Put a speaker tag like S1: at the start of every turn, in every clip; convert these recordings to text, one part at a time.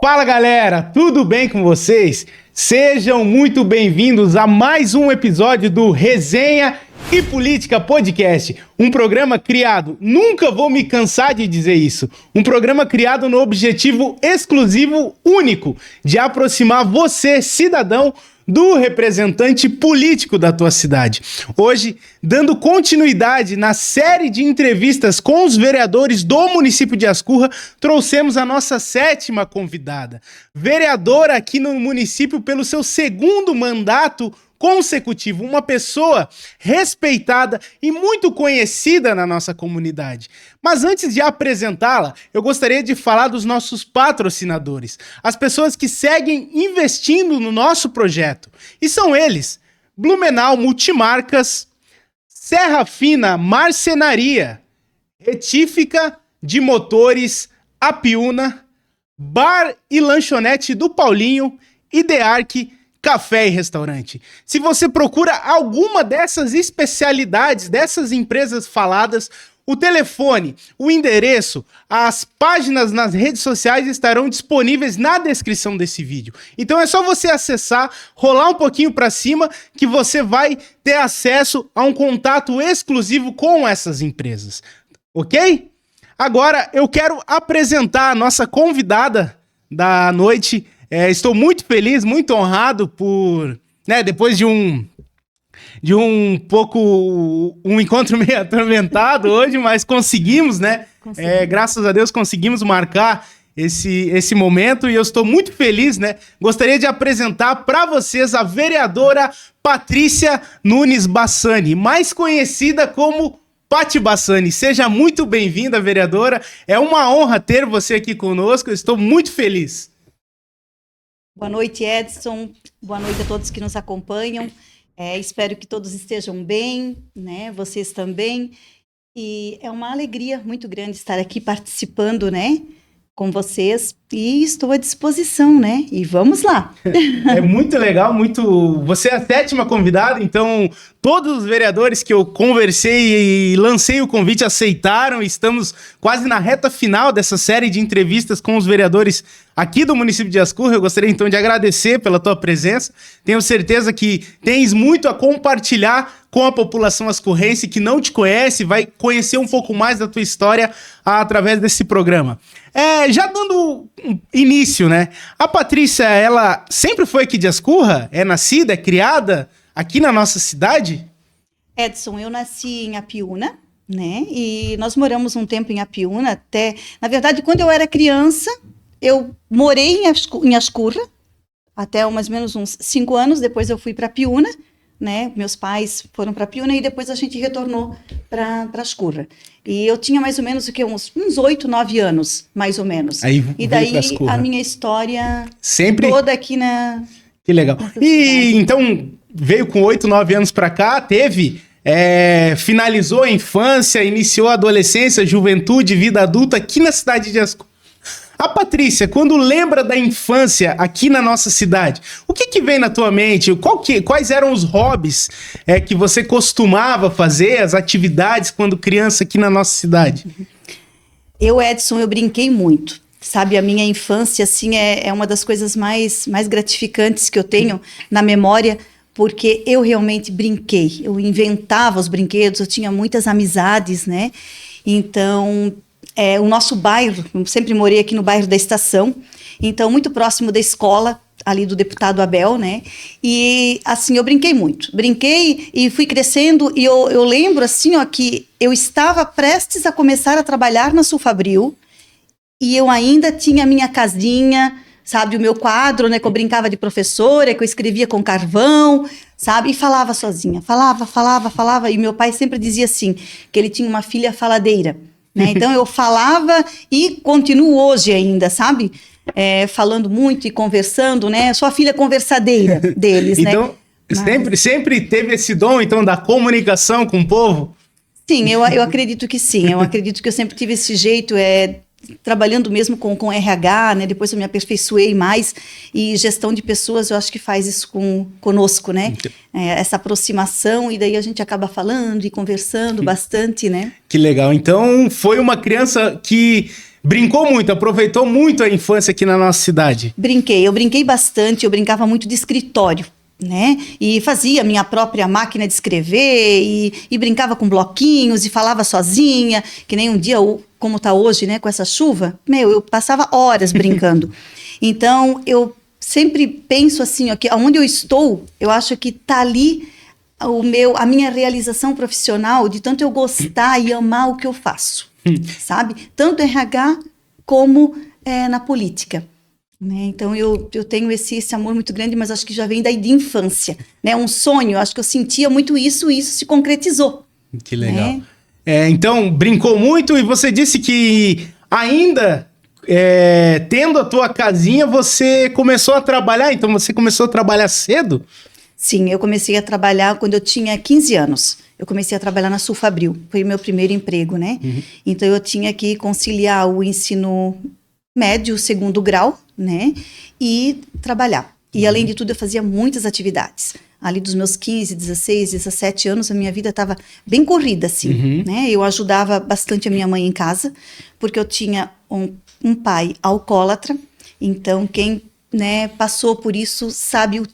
S1: Fala galera, tudo bem com vocês? Sejam muito bem-vindos a mais um episódio do Resenha e Política Podcast, um programa criado, nunca vou me cansar de dizer isso, um programa criado no objetivo exclusivo, único, de aproximar você, cidadão, do representante político da tua cidade. Hoje, dando continuidade na série de entrevistas com os vereadores do município de Ascurra, trouxemos a nossa 7ª convidada, vereadora aqui no município pelo seu 2º mandato consecutivo, uma pessoa respeitada e muito conhecida na nossa comunidade. Mas antes de apresentá-la, eu gostaria de falar dos nossos patrocinadores, as pessoas que seguem investindo no nosso projeto. E são eles: Blumenau Multimarcas, Serra Fina Marcenaria, Retífica de Motores Apiúna, Bar e Lanchonete do Paulinho e Dearc Café e Restaurante. Se você procura alguma dessas especialidades, dessas empresas faladas, o telefone, o endereço, as páginas nas redes sociais estarão disponíveis na descrição desse vídeo. Então é só você acessar, rolar um pouquinho para cima, que você vai ter acesso a um contato exclusivo com essas empresas. Ok? Agora eu quero apresentar a nossa convidada da noite. Estou muito feliz, muito honrado por, depois de um encontro meio atormentado hoje, mas conseguimos, graças a Deus conseguimos marcar esse momento e eu estou muito feliz, Gostaria de apresentar para vocês a vereadora Patrícia Nunes Bassani, mais conhecida como Pati Bassani. Seja muito bem-vinda, vereadora. É uma honra ter você aqui conosco, eu estou muito feliz.
S2: Boa noite, Edson. Boa noite a todos que nos acompanham. Espero que todos estejam bem, Vocês também. E é uma alegria muito grande estar aqui participando, com vocês. E estou à disposição, E vamos lá.
S1: É muito legal, muito... Você é a 7ª convidada, então todos os vereadores que eu conversei e lancei o convite aceitaram. Estamos quase na reta final dessa série de entrevistas com os vereadores aqui do município de Ascurra. Eu gostaria então de agradecer pela tua presença. Tenho certeza que tens muito a compartilhar com a população ascurrense que não te conhece, vai conhecer um pouco mais da tua história através desse programa. Já dando início, A Patrícia, ela sempre foi aqui de Ascurra? É nascida, é criada aqui na nossa cidade?
S2: Edson, eu nasci em Apiúna, E nós moramos um tempo em Apiúna até... Na verdade, quando eu era criança, eu morei em Ascurra, até mais ou menos uns 5 anos, depois eu fui para Apiúna, Meus pais foram para Apiúna e depois a gente retornou para Ascurra. E eu tinha mais ou menos uns 8, 9 anos, mais ou menos. E daí a minha história
S1: sempre
S2: toda aqui na...
S1: Que legal. E então veio com 8, 9 anos para cá, finalizou a infância, iniciou a adolescência, juventude, vida adulta aqui na cidade de Ascurra. A Patrícia, quando lembra da infância aqui na nossa cidade, o que vem na tua mente? Quais eram os hobbies que você costumava fazer, as atividades quando criança aqui na nossa cidade?
S2: Edson, eu brinquei muito. Sabe, a minha infância, assim, é uma das coisas mais gratificantes que eu tenho na memória, porque eu realmente brinquei. Eu inventava os brinquedos, eu tinha muitas amizades, Então... o nosso bairro, eu sempre morei aqui no bairro da Estação, então muito próximo da escola, ali do deputado Abel, E, assim, eu brinquei muito. Brinquei e fui crescendo, e eu lembro, assim, que eu estava prestes a começar a trabalhar na Sulfabril, e eu ainda tinha a minha casinha, sabe, o meu quadro, que eu brincava de professora, que eu escrevia com carvão, sabe, e falava sozinha. Falava, e meu pai sempre dizia assim, que ele tinha uma filha faladeira. Então eu falava e continuo hoje ainda, sabe? Falando muito e conversando, Sou a filha conversadeira deles,
S1: Então, sempre teve esse dom, então, da comunicação com o povo?
S2: Sim, eu acredito que sim. Eu acredito que eu sempre tive esse jeito, trabalhando mesmo com RH, Depois eu me aperfeiçoei mais, e gestão de pessoas eu acho que faz isso conosco, Essa aproximação, e daí a gente acaba falando e conversando bastante,
S1: Que legal. Então foi uma criança que brincou muito, aproveitou muito a infância aqui na nossa cidade.
S2: Eu brinquei bastante, eu brincava muito de escritório, né? E fazia minha própria máquina de escrever e brincava com bloquinhos e falava sozinha, que nem um dia, como tá hoje, né, com essa chuva, eu passava horas brincando. Então, eu sempre penso assim, ó, que onde eu estou, eu acho que tá ali a minha realização profissional, de tanto eu gostar e amar o que eu faço, sabe? Tanto RH como na política. Né? Então, eu tenho esse amor muito grande, mas acho que já vem daí de infância. Né? Um sonho, acho que eu sentia muito isso e isso se concretizou.
S1: Que legal.
S2: Né?
S1: Então, brincou muito e você disse que ainda... tendo a tua casinha, você começou a trabalhar, então você começou a trabalhar cedo?
S2: Sim, eu comecei a trabalhar quando eu tinha 15 anos. Eu comecei a trabalhar na Sulfabril, foi o meu primeiro emprego, né? Uhum. Então eu tinha que conciliar o ensino médio, segundo grau, né? E trabalhar. E além de tudo eu fazia muitas atividades. Ali dos meus 15, 16, 17 anos, a minha vida estava bem corrida, assim, né? Eu ajudava bastante a minha mãe em casa, porque eu tinha um pai alcoólatra, então quem, né, passou por isso sabe o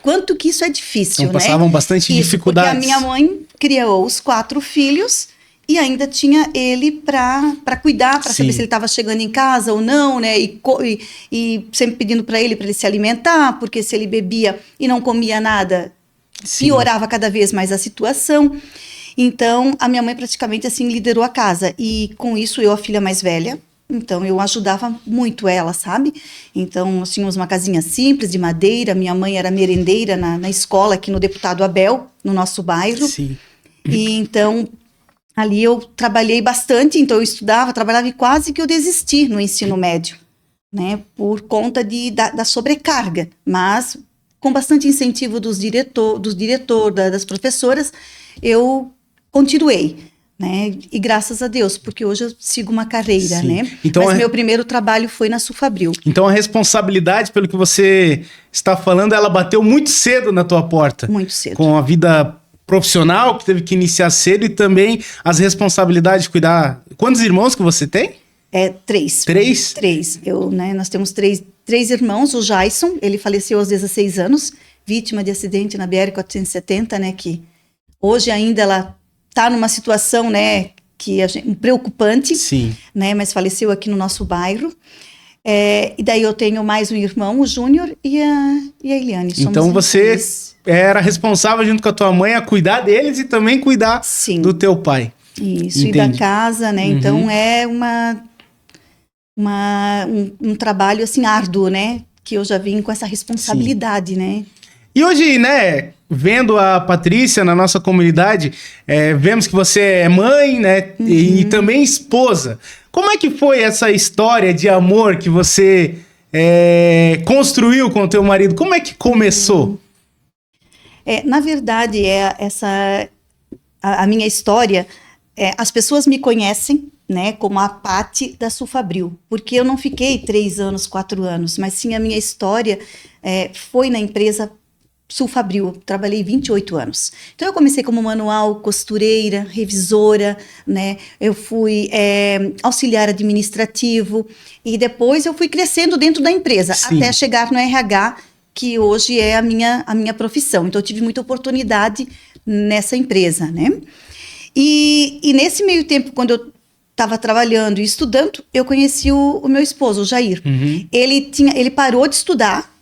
S2: quanto que isso é difícil,
S1: então, passavam bastante dificuldades.
S2: Porque a minha mãe criou os 4 filhos e ainda tinha ele para cuidar, para saber se ele estava chegando em casa ou não, né? E sempre pedindo para ele se alimentar, porque se ele bebia e não comia nada, piorava cada vez mais a situação. Então, a minha mãe praticamente assim liderou a casa. E com isso, eu, a filha mais velha, então eu ajudava muito ela, sabe? Então, nós tínhamos uma casinha simples, de madeira. Minha mãe era merendeira na escola, aqui no Deputado Abel, no nosso bairro.
S1: Sim.
S2: E então... ali eu trabalhei bastante, então eu estudava, trabalhava e quase que eu desisti no ensino médio, né, por conta da sobrecarga, mas com bastante incentivo dos diretores, das professoras, eu continuei, né, e graças a Deus, porque hoje eu sigo uma carreira, né, então, mas meu primeiro trabalho foi na Sulfabril.
S1: Então a responsabilidade, pelo que você está falando, ela bateu muito cedo na tua porta.
S2: Muito cedo.
S1: Com a vida profissional, que teve que iniciar cedo, e também as responsabilidades de cuidar... Quantos irmãos que você tem?
S2: 3.
S1: 3?
S2: 3. Nós temos três irmãos. O Jason, ele faleceu aos 16 anos, vítima de acidente na BR-470, né, que hoje ainda ela está numa situação, né, preocupante,
S1: sim,
S2: né, mas faleceu aqui no nosso bairro. E daí eu tenho mais um irmão, o Júnior, e a Eliane.
S1: Então você era responsável junto com a tua mãe a cuidar deles e também cuidar do teu pai.
S2: Isso, entendi. E da casa, né? Então é um trabalho assim árduo, né? Que eu já vim com essa responsabilidade, né?
S1: E hoje, né, vendo a Patrícia na nossa comunidade, vemos que você é mãe, né, e também esposa. Como é que foi essa história de amor que você construiu com o teu marido? Como é que começou?
S2: Na verdade, a minha história, as pessoas me conhecem, né, como a Pati da Sulfabril, porque eu não fiquei 3 anos, 4 anos, mas sim a minha história foi na empresa Sulfabril, trabalhei 28 anos. Então eu comecei como manual, costureira, revisora, né? Eu fui auxiliar administrativo e depois eu fui crescendo dentro da empresa, até chegar no RH, que hoje é a minha profissão. Então eu tive muita oportunidade nessa empresa, né? E nesse meio tempo, quando eu estava trabalhando e estudando, eu conheci o meu esposo, o Jair. Ele parou de estudar,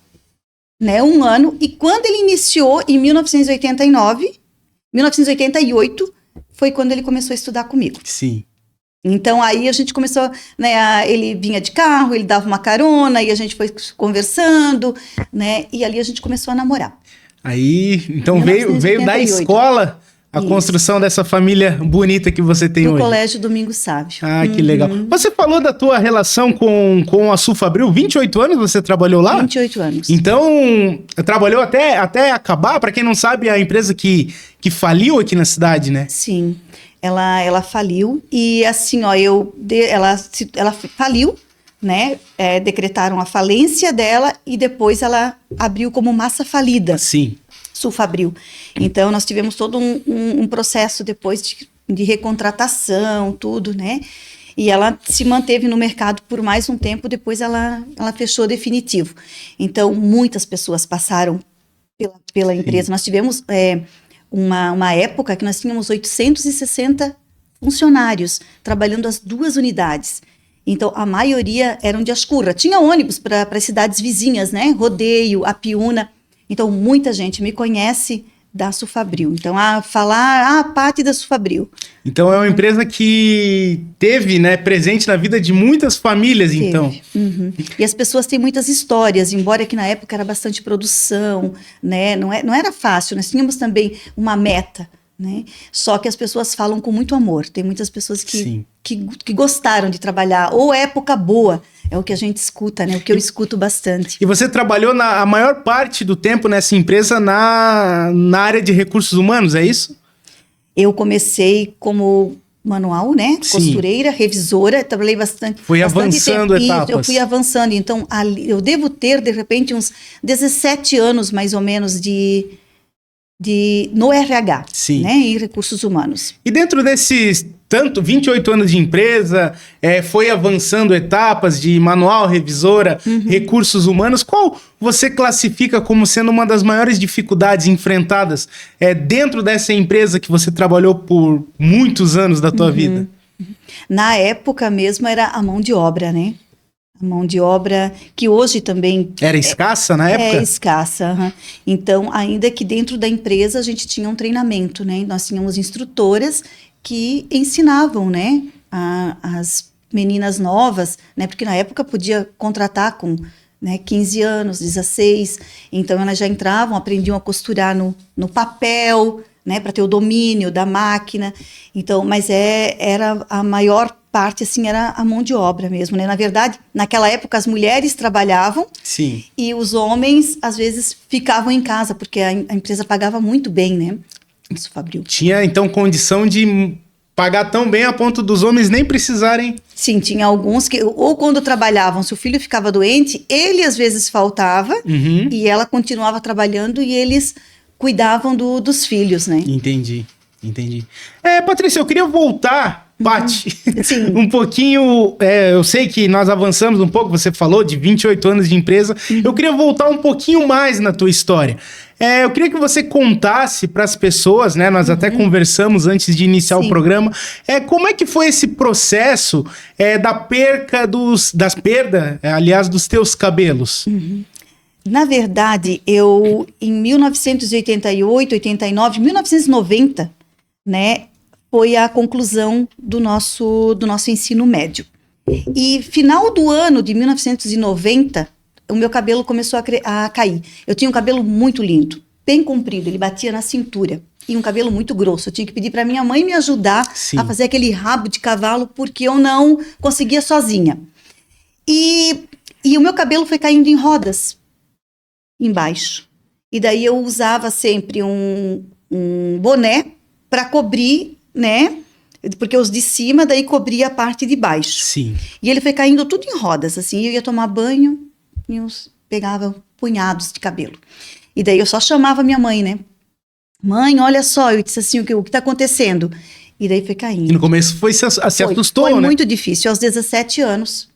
S2: né, 1 ano, e quando ele iniciou, em 1988, foi quando ele começou a estudar comigo.
S1: Sim.
S2: Então, aí a gente começou, né, ele vinha de carro, ele dava uma carona, e a gente foi conversando, né, e ali a gente começou a namorar.
S1: Aí, então veio da escola a construção dessa família bonita que você tem hoje.
S2: Do Colégio Domingos Sávio.
S1: Ah, que legal. Você falou da tua relação com a Sulfabril, 28 anos você trabalhou lá?
S2: 28 anos.
S1: Então, trabalhou até acabar, para quem não sabe, a empresa que faliu aqui na cidade, né?
S2: Sim, ela faliu e assim, ó, ela faliu, né, decretaram a falência dela e depois ela abriu como massa falida.
S1: Sim.
S2: Sulfabril. Então, nós tivemos todo um processo depois de recontratação, tudo, né? E ela se manteve no mercado por mais um tempo, depois ela fechou definitivo. Então, muitas pessoas passaram pela empresa. Nós tivemos uma época que nós tínhamos 860 funcionários trabalhando as 2 unidades. Então, a maioria eram de Ascurra. Tinha ônibus para as cidades vizinhas, né? Rodeio, Apiúna. Então, muita gente me conhece da Sufabril. Então, Paty da Sufabril.
S1: Então, é uma empresa que teve, né, presente na vida de muitas famílias,
S2: Teve.
S1: então.
S2: Uhum. E as pessoas têm muitas histórias, embora que na época era bastante produção, né? Não era fácil, nós tínhamos também uma meta, né? Só que as pessoas falam com muito amor. Tem muitas pessoas que gostaram de trabalhar, ou época boa, é o que a gente escuta, né? O que eu escuto bastante.
S1: E você trabalhou a maior parte do tempo nessa empresa na área de recursos humanos, é isso?
S2: Eu comecei como manual, né?
S1: Sim.
S2: Costureira, revisora, trabalhei bastante.
S1: Foi
S2: bastante
S1: avançando
S2: tempo.
S1: etapas.
S2: Isso, eu fui avançando. Então, eu devo ter, de repente, uns 17 anos, mais ou menos, no RH,
S1: Sim.
S2: né? Em recursos humanos.
S1: E dentro desses 28 anos de empresa, foi avançando etapas de manual, revisora, recursos humanos, qual você classifica como sendo uma das maiores dificuldades enfrentadas dentro dessa empresa que você trabalhou por muitos anos da tua vida?
S2: Na época mesmo era a mão de obra, né? A mão de obra que hoje também...
S1: Era escassa na época?
S2: É escassa. Então, ainda que dentro da empresa a gente tinha um treinamento, né? Nós tínhamos instrutoras que ensinavam, né, as meninas novas, né, porque na época podia contratar com, né, 15 anos, 16, então elas já entravam, aprendiam a costurar no papel, né, para ter o domínio da máquina. Então, mas era a maior parte, assim, era a mão de obra mesmo, né? Na verdade, naquela época as mulheres trabalhavam.
S1: Sim.
S2: E os homens às vezes ficavam em casa, porque a empresa pagava muito bem, né? Isso, Fabril.
S1: Tinha, então, condição de pagar tão bem a ponto dos homens nem precisarem...
S2: Sim, tinha alguns que, ou quando trabalhavam, se o filho ficava doente, ele às vezes faltava e ela continuava trabalhando e eles cuidavam dos filhos, né?
S1: Entendi. Patrícia, eu queria voltar, Paty, um pouquinho, eu sei que nós avançamos um pouco, você falou de 28 anos de empresa, eu queria voltar um pouquinho mais na tua história. Eu queria que você contasse para as pessoas, né? Nós até conversamos antes de iniciar o programa. Como é que foi esse processo da perda, aliás, dos teus cabelos?
S2: Na verdade, eu, em 1988, 89, 1990, né, foi a conclusão do nosso ensino médio. E final do ano de 1990, o meu cabelo começou a cair. Eu tinha um cabelo muito lindo, bem comprido, ele batia na cintura. E um cabelo muito grosso. Eu tinha que pedir para minha mãe me ajudar a fazer aquele rabo de cavalo, porque eu não conseguia sozinha. E o meu cabelo foi caindo em rodas, embaixo. E daí eu usava sempre um boné para cobrir, né? Porque os de cima daí cobria a parte de baixo.
S1: Sim.
S2: E ele foi caindo tudo em rodas, assim. Eu ia tomar banho e eu pegava punhados de cabelo. E daí eu só chamava minha mãe, né? Mãe, olha só. Eu disse assim, o que está acontecendo? E daí foi caindo.
S1: E no começo se assustou, né?
S2: Foi muito difícil, aos 17 anos,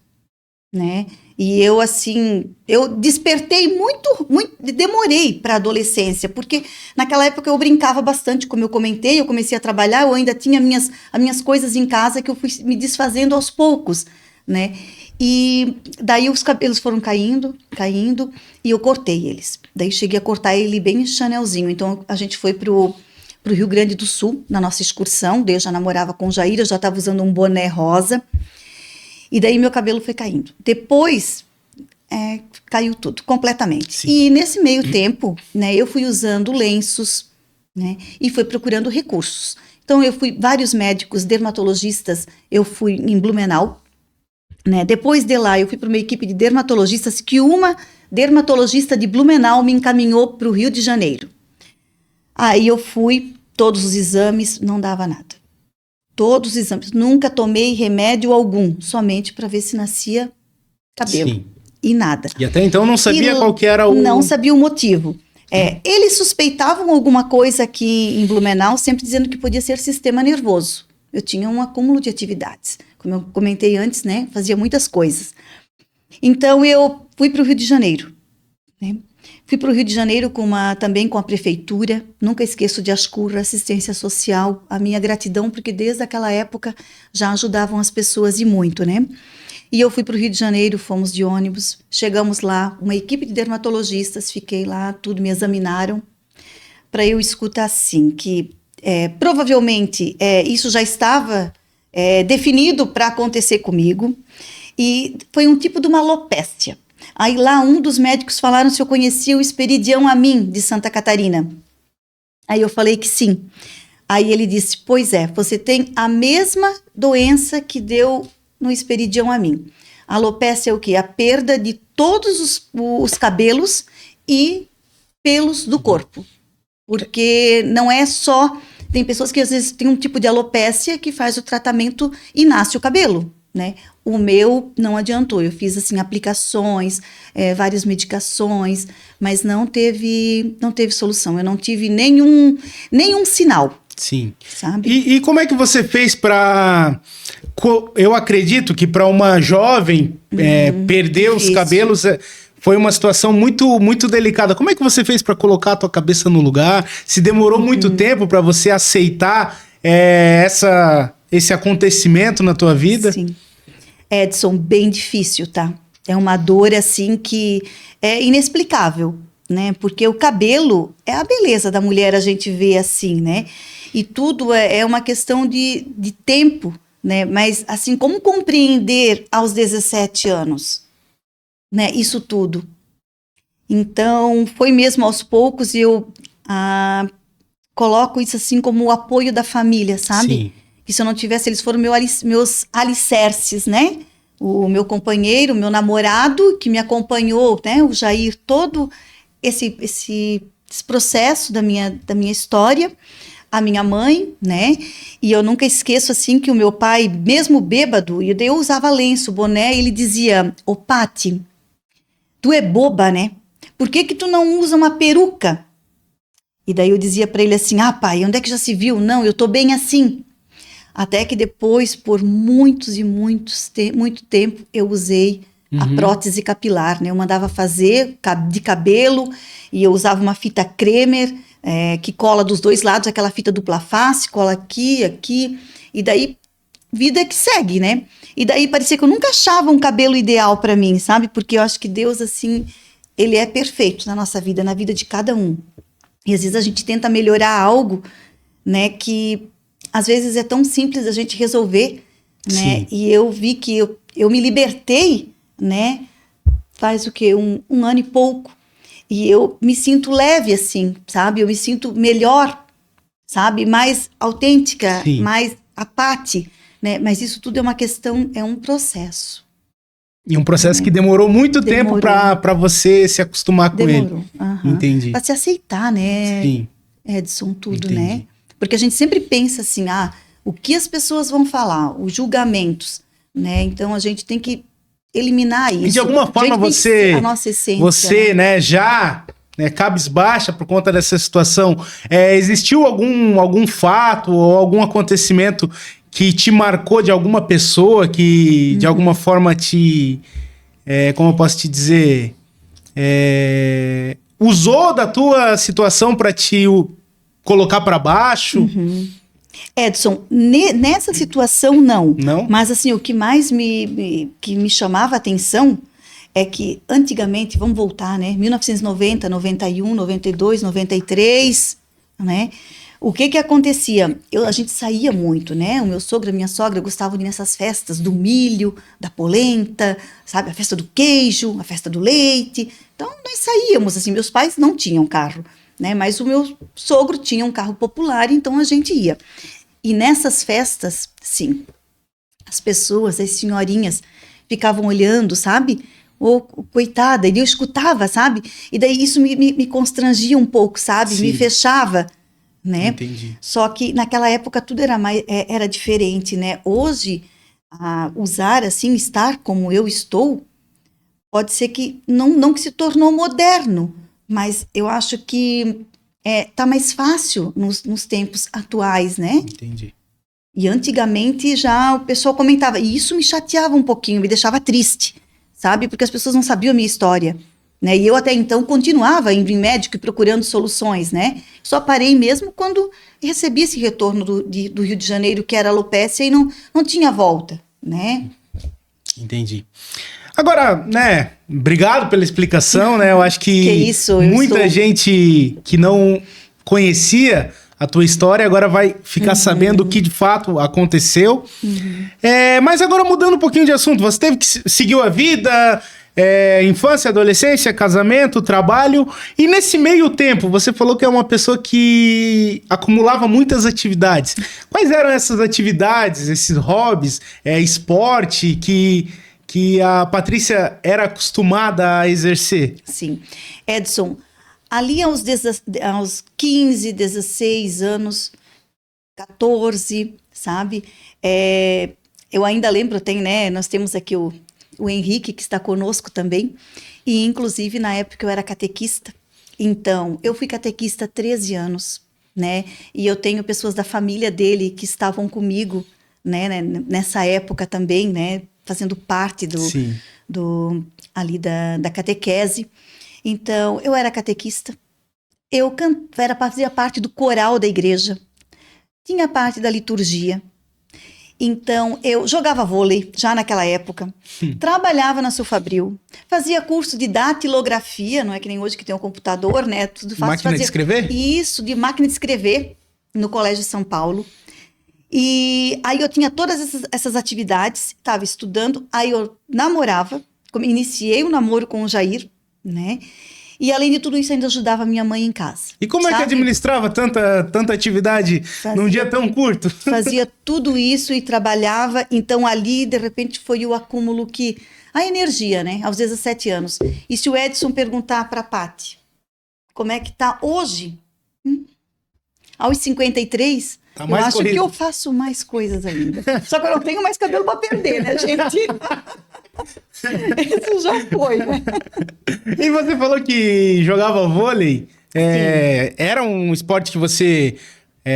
S2: né? E eu, assim, eu despertei muito, demorei para a adolescência, porque naquela época eu brincava bastante, como eu comentei, eu comecei a trabalhar, eu ainda tinha as minhas coisas em casa que eu fui me desfazendo aos poucos, né? E daí os cabelos foram caindo, e eu cortei eles. Daí cheguei a cortar ele bem chanelzinho, então a gente foi pro Rio Grande do Sul, na nossa excursão, daí eu já namorava com o Jair, eu já estava usando um boné rosa, e daí meu cabelo foi caindo. Depois, caiu tudo, completamente.
S1: Sim.
S2: E nesse meio tempo, né, eu fui usando lenços, né, e fui procurando recursos. Então, vários médicos, dermatologistas, eu fui em Blumenau, né, depois de lá eu fui para uma equipe de dermatologistas, que uma dermatologista de Blumenau me encaminhou para o Rio de Janeiro. Aí eu fui, todos os exames, não dava nada. Todos os exames. Nunca tomei remédio algum, somente para ver se nascia cabelo.
S1: Sim.
S2: E nada.
S1: E até então não sabia qual que era o...
S2: Não sabia o motivo. Eles suspeitavam alguma coisa aqui em Blumenau, sempre dizendo que podia ser sistema nervoso. eu tinha um acúmulo de atividades. Como eu comentei antes, né? Fazia muitas coisas. Então, eu fui para o Rio de Janeiro, né? Fui para o Rio de Janeiro também com a prefeitura. Nunca esqueço de Ascurra, assistência social. A minha gratidão, porque desde aquela época já ajudavam as pessoas e muito, né? E eu fui para o Rio de Janeiro, fomos de ônibus. Chegamos lá, uma equipe de dermatologistas, fiquei lá, tudo, me examinaram. Para eu escutar assim, que provavelmente isso já estava definido para acontecer comigo. E foi um tipo de uma alopécia. Aí lá um dos médicos falaram se eu conhecia o Esperidião Amin, de Santa Catarina. Aí eu falei que sim. Aí ele disse, pois é, você tem a mesma doença que deu no Esperidião Amin. A alopécia é o quê? A perda de todos os cabelos e pelos do corpo. Porque não é só... Tem pessoas que às vezes têm um tipo de alopécia que faz o tratamento e nasce o cabelo, né? O meu não adiantou, eu fiz assim aplicações, várias medicações, mas não teve solução, eu não tive nenhum sinal.
S1: Sim.
S2: Sabe?
S1: E como é que você fez para... Eu acredito que para uma jovem perder
S2: difícil.
S1: os cabelos foi uma situação muito, muito delicada. Como é que você fez para colocar a tua cabeça no lugar? Se demorou muito tempo para você aceitar esse acontecimento na tua vida?
S2: Sim. Edson, bem difícil, tá? É uma dor, assim, que é inexplicável, né? Porque o cabelo é a beleza da mulher, a gente vê assim, né? E tudo é uma questão de tempo, né? Mas, assim, como compreender aos 17 anos, né? Isso tudo. Então, foi mesmo aos poucos, e eu coloco isso, assim, como o apoio da família, sabe?
S1: Sim.
S2: Que se eu não tivesse, eles foram meus alicerces, né? O meu companheiro, o meu namorado, que me acompanhou, né? O Jair, todo esse processo da minha história, a minha mãe, né? E eu nunca esqueço, assim, que o meu pai, mesmo bêbado, e eu usava lenço, boné, e ele dizia, ô Pati, tu é boba, né? Por que tu não usa uma peruca? E daí eu dizia para ele assim, pai, onde é que já se viu? Não, eu tô bem assim. Até que depois, por muito tempo, eu usei a prótese capilar, né? Eu mandava fazer de cabelo e eu usava uma fita Kremer, que cola dos dois lados, aquela fita dupla face, cola aqui, e daí vida que segue, né? E daí parecia que eu nunca achava um cabelo ideal para mim, sabe? Porque eu acho que Deus, assim, ele é perfeito na nossa vida, na vida de cada um. E às vezes a gente tenta melhorar algo, né, que às vezes é tão simples a gente resolver, né?
S1: Sim.
S2: E eu vi que eu me libertei, né? Faz o quê? Um ano e pouco. E eu me sinto leve, assim, sabe? Eu me sinto melhor, sabe? Mais autêntica,
S1: Sim.
S2: mais a Pati, né? Mas isso tudo é uma questão, é um processo.
S1: E um processo que demorou muito tempo para você se acostumar com ele. Entendi.
S2: Para se aceitar, né?
S1: Sim.
S2: Edson, tudo,
S1: Entendi.
S2: né? Porque a gente sempre pensa assim, o que as pessoas vão falar, os julgamentos, né? Então a gente tem que eliminar isso.
S1: E de alguma forma
S2: a nossa essência,
S1: né, já cabisbaixa por conta dessa situação, existiu algum fato ou algum acontecimento que te marcou de alguma pessoa que de alguma forma te, como eu posso te dizer, usou da tua situação para te colocar para baixo?
S2: Edson, nessa situação não.
S1: Não?
S2: Mas assim, o que mais me chamava a atenção é que antigamente, vamos voltar, né? 1990, 91, 92, 93, né? O que acontecia? A gente saía muito, né? O meu sogro e a minha sogra gostavam de ir nessas festas do milho, da polenta, sabe? A festa do queijo, a festa do leite. Então, nós saíamos, assim, meus pais não tinham carro, né? Mas o meu sogro tinha um carro popular, então a gente ia. E nessas festas, sim, as pessoas, as senhorinhas, ficavam olhando, sabe? Coitada, e eu escutava, sabe? E daí isso me constrangia um pouco, sabe?
S1: Sim.
S2: Me fechava, né?
S1: Entendi.
S2: Só que naquela época tudo era diferente, né? Hoje, usar assim, estar como eu estou, pode ser que não que se tornou moderno, mas eu acho que tá mais fácil nos tempos atuais, né?
S1: Entendi.
S2: E antigamente já o pessoal comentava, e isso me chateava um pouquinho, me deixava triste, sabe? Porque as pessoas não sabiam a minha história, né? E eu até então continuava indo em médico e procurando soluções, né? Só parei mesmo quando recebi esse retorno do Rio de Janeiro, que era alopécia, e não tinha volta, né?
S1: Entendi. Agora, né, obrigado pela explicação, né? Eu acho que
S2: isso,
S1: muita gente que não conhecia a tua história agora vai ficar sabendo o que de fato aconteceu. Mas agora mudando um pouquinho de assunto, você teve que seguir a vida, infância, adolescência, casamento, trabalho, e nesse meio tempo você falou que é uma pessoa que acumulava muitas atividades. Quais eram essas atividades, esses hobbies, esporte que a Patrícia era acostumada a exercer?
S2: Sim. Edson, ali aos 15, 16 anos, 14, sabe? Eu ainda lembro, né? Nós temos aqui o Henrique, que está conosco também, e inclusive na época eu era catequista. Então, eu fui catequista há 13 anos, né? E eu tenho pessoas da família dele que estavam comigo, né? Nessa época também, né? Fazendo parte ali da catequese. Então, eu era catequista, fazia parte do coral da igreja, tinha parte da liturgia. Então, eu jogava vôlei já naquela época, trabalhava na Sulfabril, fazia curso de datilografia, não é que nem hoje que tem um computador, né? Tudo fácil.
S1: Máquina de escrever?
S2: Isso, de máquina de escrever, no Colégio de São Paulo. E aí eu tinha todas essas atividades, estava estudando, aí eu namorava, iniciei o namoro com o Jair, né? E além de tudo isso, ainda ajudava a minha mãe em casa.
S1: E como é que administrava tanta atividade num dia tão curto?
S2: Fazia tudo isso e trabalhava, então ali, de repente, foi o acúmulo a energia, né? Aos 17 anos. E se o Edson perguntar para a Paty, como é que tá hoje? Aos 53, eu acho que eu faço mais coisas ainda. Só que eu não tenho mais cabelo para perder, né, gente? Isso já foi, né?
S1: E você falou que jogava vôlei. Era um esporte que você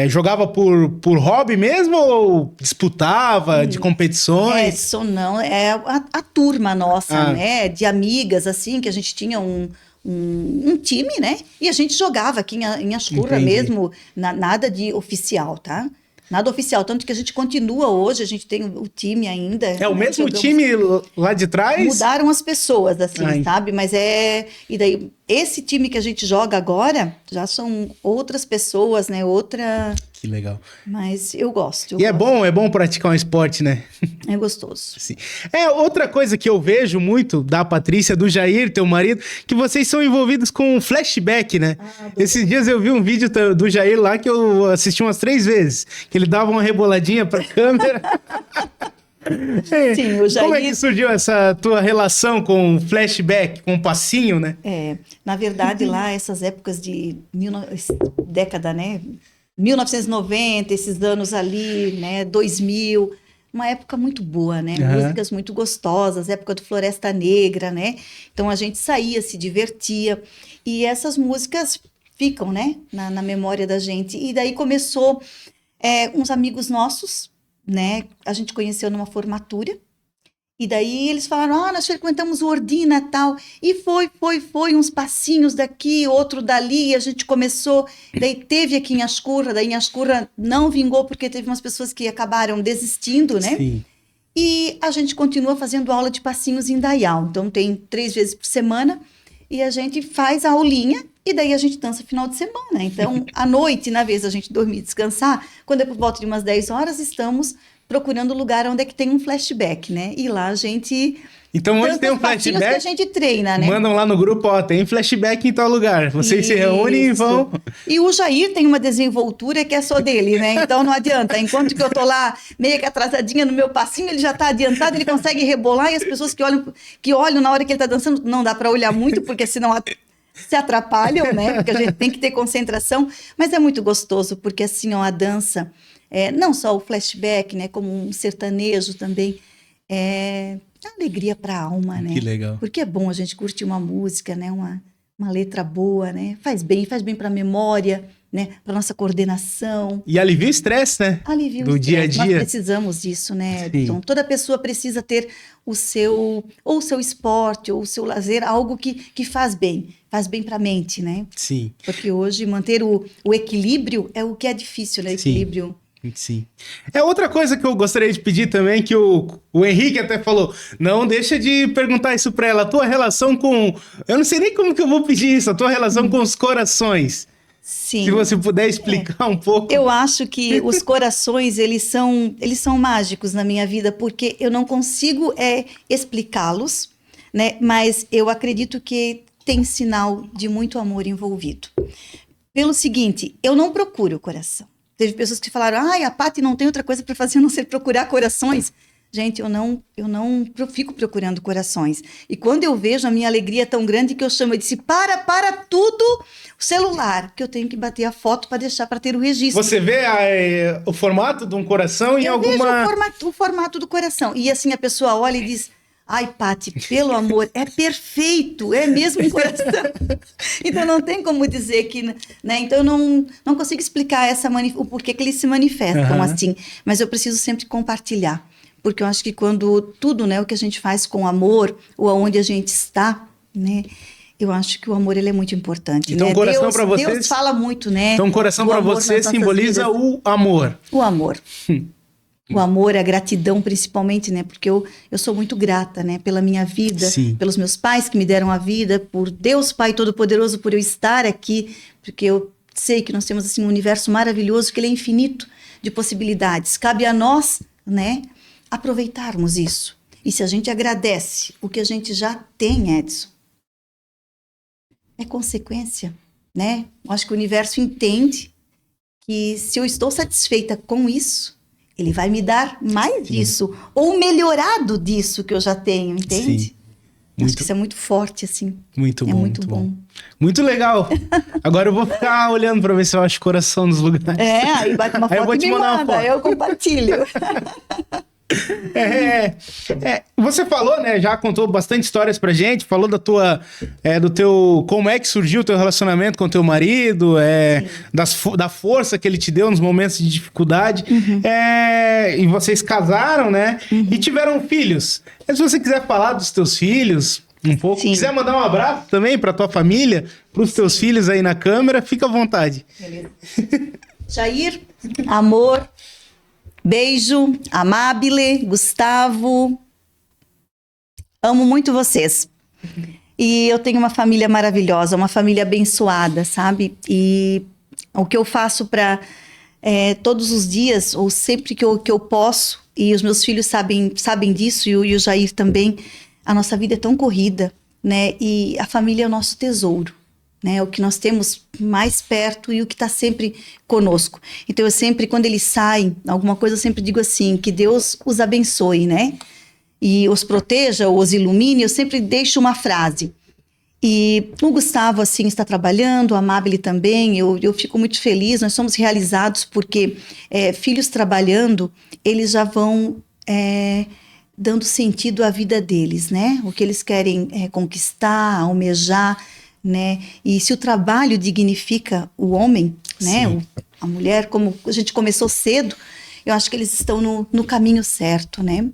S1: jogava por hobby mesmo ou disputava de competições?
S2: Isso não, é a turma nossa, né? De amigas, assim, que a gente tinha um time, né? E a gente jogava aqui em Ascurra mesmo, nada de oficial, tá? Nada oficial, tanto que a gente continua hoje, a gente tem o time ainda.
S1: É o mesmo time lá de trás?
S2: Mudaram as pessoas, assim, sabe? Mas e daí, esse time que a gente joga agora, já são outras pessoas, né?
S1: Que legal.
S2: Mas eu gosto.
S1: É bom praticar um esporte, né?
S2: É gostoso.
S1: Sim. Outra coisa que eu vejo muito da Patrícia, do Jair, teu marido, que vocês são envolvidos com flashback, né? Esses dias eu vi um vídeo do Jair lá que eu assisti umas 3 vezes, que ele dava uma reboladinha pra câmera.
S2: Sim, o Jair...
S1: Como é que surgiu essa tua relação com flashback, com passinho, né?
S2: Na verdade, lá, essas épocas de década, né? 1990, esses anos ali, né? 2000, uma época muito boa, né? Músicas muito gostosas, época do Floresta Negra, né? Então a gente saía, se divertia, e essas músicas ficam, né? Na memória da gente. E daí começou uns amigos nossos, né? A gente conheceu numa formatura. E daí eles falaram, nós frequentamos o Ordina e tal. E foi uns passinhos daqui, outro dali, e a gente começou. Daí teve aqui em Ascurra, daí em Ascurra não vingou porque teve umas pessoas que acabaram desistindo, né?
S1: Sim.
S2: E a gente continua fazendo aula de passinhos em Dayal. Então tem 3 vezes por semana e a gente faz a aulinha e daí a gente dança final de semana. Então, à noite, na vez da gente dormir e descansar, quando é por volta de umas 10 horas, estamos procurando lugar onde é que tem um flashback, né? E lá a gente...
S1: Então, onde tem um flashback,
S2: que a gente treina, né?
S1: Mandam lá no grupo, tem flashback em tal lugar. Vocês se reúnem e vão...
S2: E o Jair tem uma desenvoltura que é só dele, né? Então não adianta. Enquanto que eu tô lá meio que atrasadinha no meu passinho, ele já tá adiantado, ele consegue rebolar e as pessoas que olham na hora que ele tá dançando, não dá para olhar muito, porque senão se atrapalham, né? Porque a gente tem que ter concentração. Mas é muito gostoso, porque assim, a dança, não só o flashback, né? Como um sertanejo também, é alegria para a alma, né?
S1: Que legal.
S2: Porque é bom a gente curtir uma música, né? Uma letra boa, né? Faz bem para a memória, né? Para nossa coordenação.
S1: E alivia o estresse, né?
S2: Alivia
S1: do
S2: o
S1: dia a
S2: estresse.
S1: dia.
S2: Nós precisamos disso, né?
S1: Sim.
S2: Então, toda pessoa precisa ter o seu esporte, ou o seu lazer, algo que faz bem para a mente, né?
S1: Sim.
S2: Porque hoje manter o equilíbrio é o que é difícil, né?
S1: Sim.
S2: Equilíbrio.
S1: Sim. É outra coisa que eu gostaria de pedir também, que o Henrique até falou, não deixa de perguntar isso pra ela, a tua relação com, eu não sei nem como que eu vou pedir isso, a tua relação com os corações.
S2: Sim.
S1: Se você puder explicar um pouco.
S2: Eu acho que os corações, eles são mágicos na minha vida, porque eu não consigo explicá-los, né? Mas eu acredito que tem sinal de muito amor envolvido. Pelo seguinte, eu não procuro o coração. Teve pessoas que falaram, a Paty não tem outra coisa para fazer a não ser procurar corações. Gente, eu não fico procurando corações. E quando eu vejo, a minha alegria é tão grande que eu chamo, eu disse, para tudo o celular, que eu tenho que bater a foto para deixar, para ter o registro.
S1: Você vê o formato de um coração em alguma...
S2: Eu vejo o formato do coração. E assim, a pessoa olha e diz, ai, Paty, pelo amor, é perfeito, é mesmo um coração. Então, não tem como dizer que... né? Então, eu não consigo explicar o porquê que eles se manifestam assim. Mas eu preciso sempre compartilhar. Porque eu acho que quando tudo, né, o que a gente faz com amor, ou aonde a gente está, né, eu acho que o amor, ele é muito importante.
S1: Então,
S2: né?
S1: o coração para vocês...
S2: Deus fala muito, né?
S1: Então, o coração para você simboliza o amor.
S2: O amor. O amor, a gratidão, principalmente, né? Porque eu sou muito grata, né? Pela minha vida,
S1: Sim.
S2: Pelos meus pais que me deram a vida, por Deus Pai Todo-Poderoso, por eu estar aqui, porque eu sei que nós temos, assim, um universo maravilhoso, que ele é infinito de possibilidades. Cabe a nós, né? Aproveitarmos isso. E se a gente agradece o que a gente já tem, Edson, é consequência, né? Eu acho que o universo entende que se eu estou satisfeita com isso, ele vai me dar mais disso, ou melhorado disso que eu já tenho, entende?
S1: Sim.
S2: Acho que isso é muito forte, assim.
S1: Muito bom.
S2: É muito bom.
S1: Muito legal. Agora eu vou ficar olhando para ver se eu acho coração nos lugares.
S2: Aí bate uma foto e me manda, aí eu compartilho.
S1: Você falou, né? Já contou bastante histórias pra gente, falou do teu, como é que surgiu o teu relacionamento com o teu marido, da força que ele te deu nos momentos de dificuldade. E vocês casaram, né? E tiveram filhos. Mas se você quiser falar dos teus filhos um pouco, quiser mandar um abraço também pra tua família, pros teus filhos aí na câmera, fica à vontade.
S2: Beleza. Jair, amor. Beijo, Amabile, Gustavo, amo muito vocês. E eu tenho uma família maravilhosa, uma família abençoada, sabe? E o que eu faço para todos os dias, ou sempre que eu posso, e os meus filhos sabem disso, e o Jair também, a nossa vida é tão corrida, né? E a família é o nosso tesouro. Né, o que nós temos mais perto e o que está sempre conosco. Então eu sempre, quando eles saem, alguma coisa, eu sempre digo assim, que Deus os abençoe, né? E os proteja, os ilumine, eu sempre deixo uma frase. E o Gustavo, assim, está trabalhando, a Amabile também, eu fico muito feliz, nós somos realizados porque filhos trabalhando, eles já vão dando sentido à vida deles, né? O que eles querem conquistar, almejar, né? E se o trabalho dignifica o homem, né? A mulher, como a gente começou cedo, eu acho que eles estão no caminho certo, né?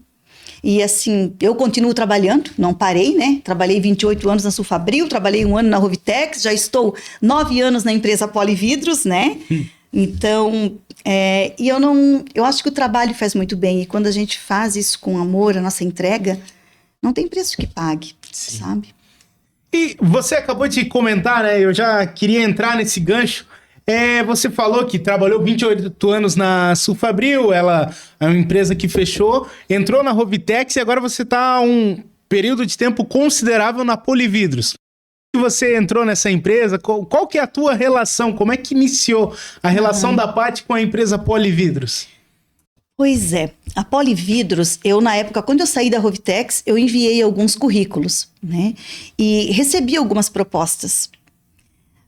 S2: E assim, eu continuo trabalhando, não parei, né? Trabalhei 28 anos na Sulfabril, trabalhei 1 ano na Rovitex, já estou 9 anos na empresa Polividros, né? Então, e eu acho que o trabalho faz muito bem, e quando a gente faz isso com amor, a nossa entrega, não tem preço que pague, sabe?
S1: E você acabou de comentar, né? Eu já queria entrar nesse gancho. Você falou que trabalhou 28 anos na Sulfabril, ela é uma empresa que fechou, entrou na Rovitex e agora você está um período de tempo considerável na Polividros. Você entrou nessa empresa, qual que é a tua relação? Como é que iniciou a relação da Paty com a empresa Polividros?
S2: Pois é, a Polividros, eu na época, quando eu saí da Rovitex, eu enviei alguns currículos, né? E recebi algumas propostas.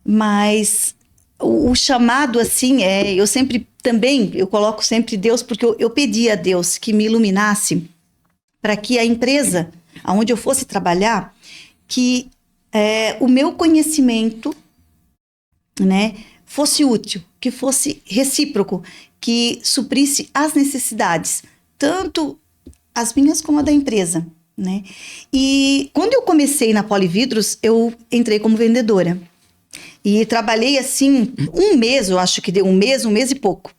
S2: Mas o chamado, assim, eu sempre, também, eu coloco sempre Deus, porque eu pedi a Deus que me iluminasse para que a empresa, aonde eu fosse trabalhar, que o meu conhecimento, né, fosse útil, que fosse recíproco, que suprisse as necessidades, tanto as minhas como a da empresa, né? E quando eu comecei na Polividros, eu entrei como vendedora. E trabalhei assim, um mês, eu acho que deu um mês e pouco.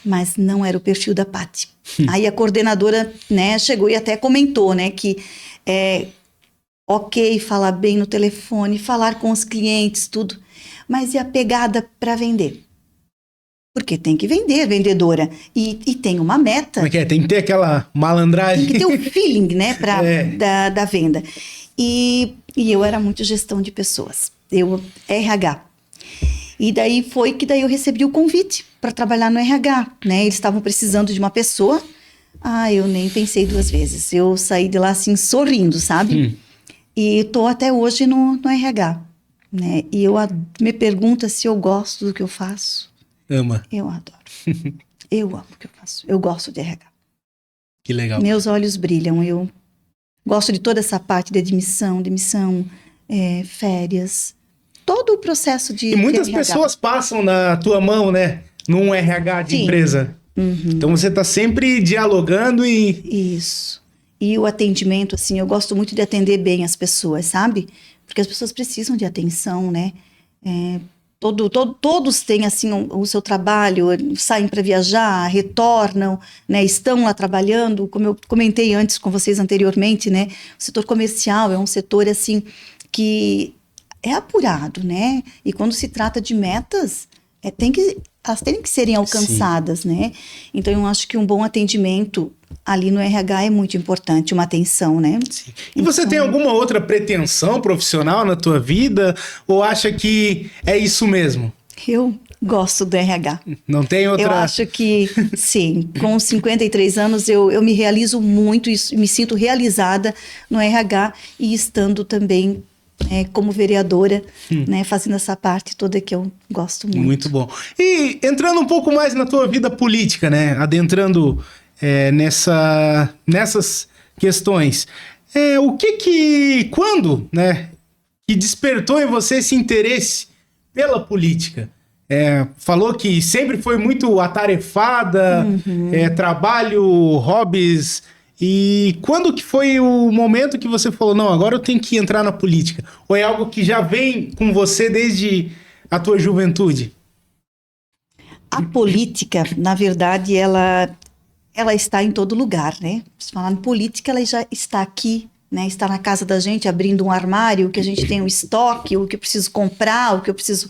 S2: Mas não era o perfil da Paty. Aí a coordenadora, né, chegou e até comentou, né, que ok, falar bem no telefone, falar com os clientes, tudo, mas e a pegada para vender? Porque tem que vender, vendedora, e tem uma meta.
S1: Como é que é? Tem que ter aquela malandragem.
S2: Tem que ter o feeling, né, da venda. E eu era muito gestão de pessoas, eu RH. E daí foi que daí eu recebi o convite para trabalhar no RH, né? Eles estavam precisando de uma pessoa. Eu nem pensei duas vezes. Eu saí de lá assim sorrindo, sabe? E tô até hoje no RH, né? E me pergunta se eu gosto do que eu faço.
S1: Ama.
S2: Eu adoro. Eu amo o que eu faço. Eu gosto de RH.
S1: Que legal.
S2: Meus olhos brilham. Eu gosto de toda essa parte de demissão, férias, todo o processo de
S1: E muitas
S2: RH.
S1: pessoas passam na tua mão, né? Num RH de empresa. Então você tá sempre dialogando e...
S2: Isso. E o atendimento, assim, eu gosto muito de atender bem as pessoas, sabe? Porque as pessoas precisam de atenção, né? Todos têm, assim, o seu trabalho, saem para viajar, retornam, né? Estão lá trabalhando, como eu comentei antes com vocês anteriormente, né? O setor comercial é um setor, assim, que é apurado, né? E quando se trata de metas, elas têm que serem alcançadas, Sim. né? Então, eu acho que um bom atendimento ali no RH é muito importante, uma atenção, né?
S1: Sim. E você tem alguma outra pretensão profissional na tua vida? Ou acha que é isso mesmo?
S2: Eu gosto do RH.
S1: Não tem outra...
S2: Eu acho que, sim, com 53 anos eu me realizo muito, me sinto realizada no RH e estando também como vereadora, né, fazendo essa parte toda que eu gosto muito. Muito
S1: bom. E entrando um pouco mais na tua vida política, né, adentrando nessas questões, quando, né, que despertou em você esse interesse pela política? Falou que sempre foi muito atarefada, trabalho, hobbies... E quando que foi o momento que você falou, não, agora eu tenho que entrar na política? Ou é algo que já vem com você desde a tua juventude?
S2: A política, na verdade, ela está em todo lugar, né? Se falar em política, ela já está aqui, né? Está na casa da gente, abrindo um armário, que a gente tem um estoque, o que eu preciso comprar, o que eu preciso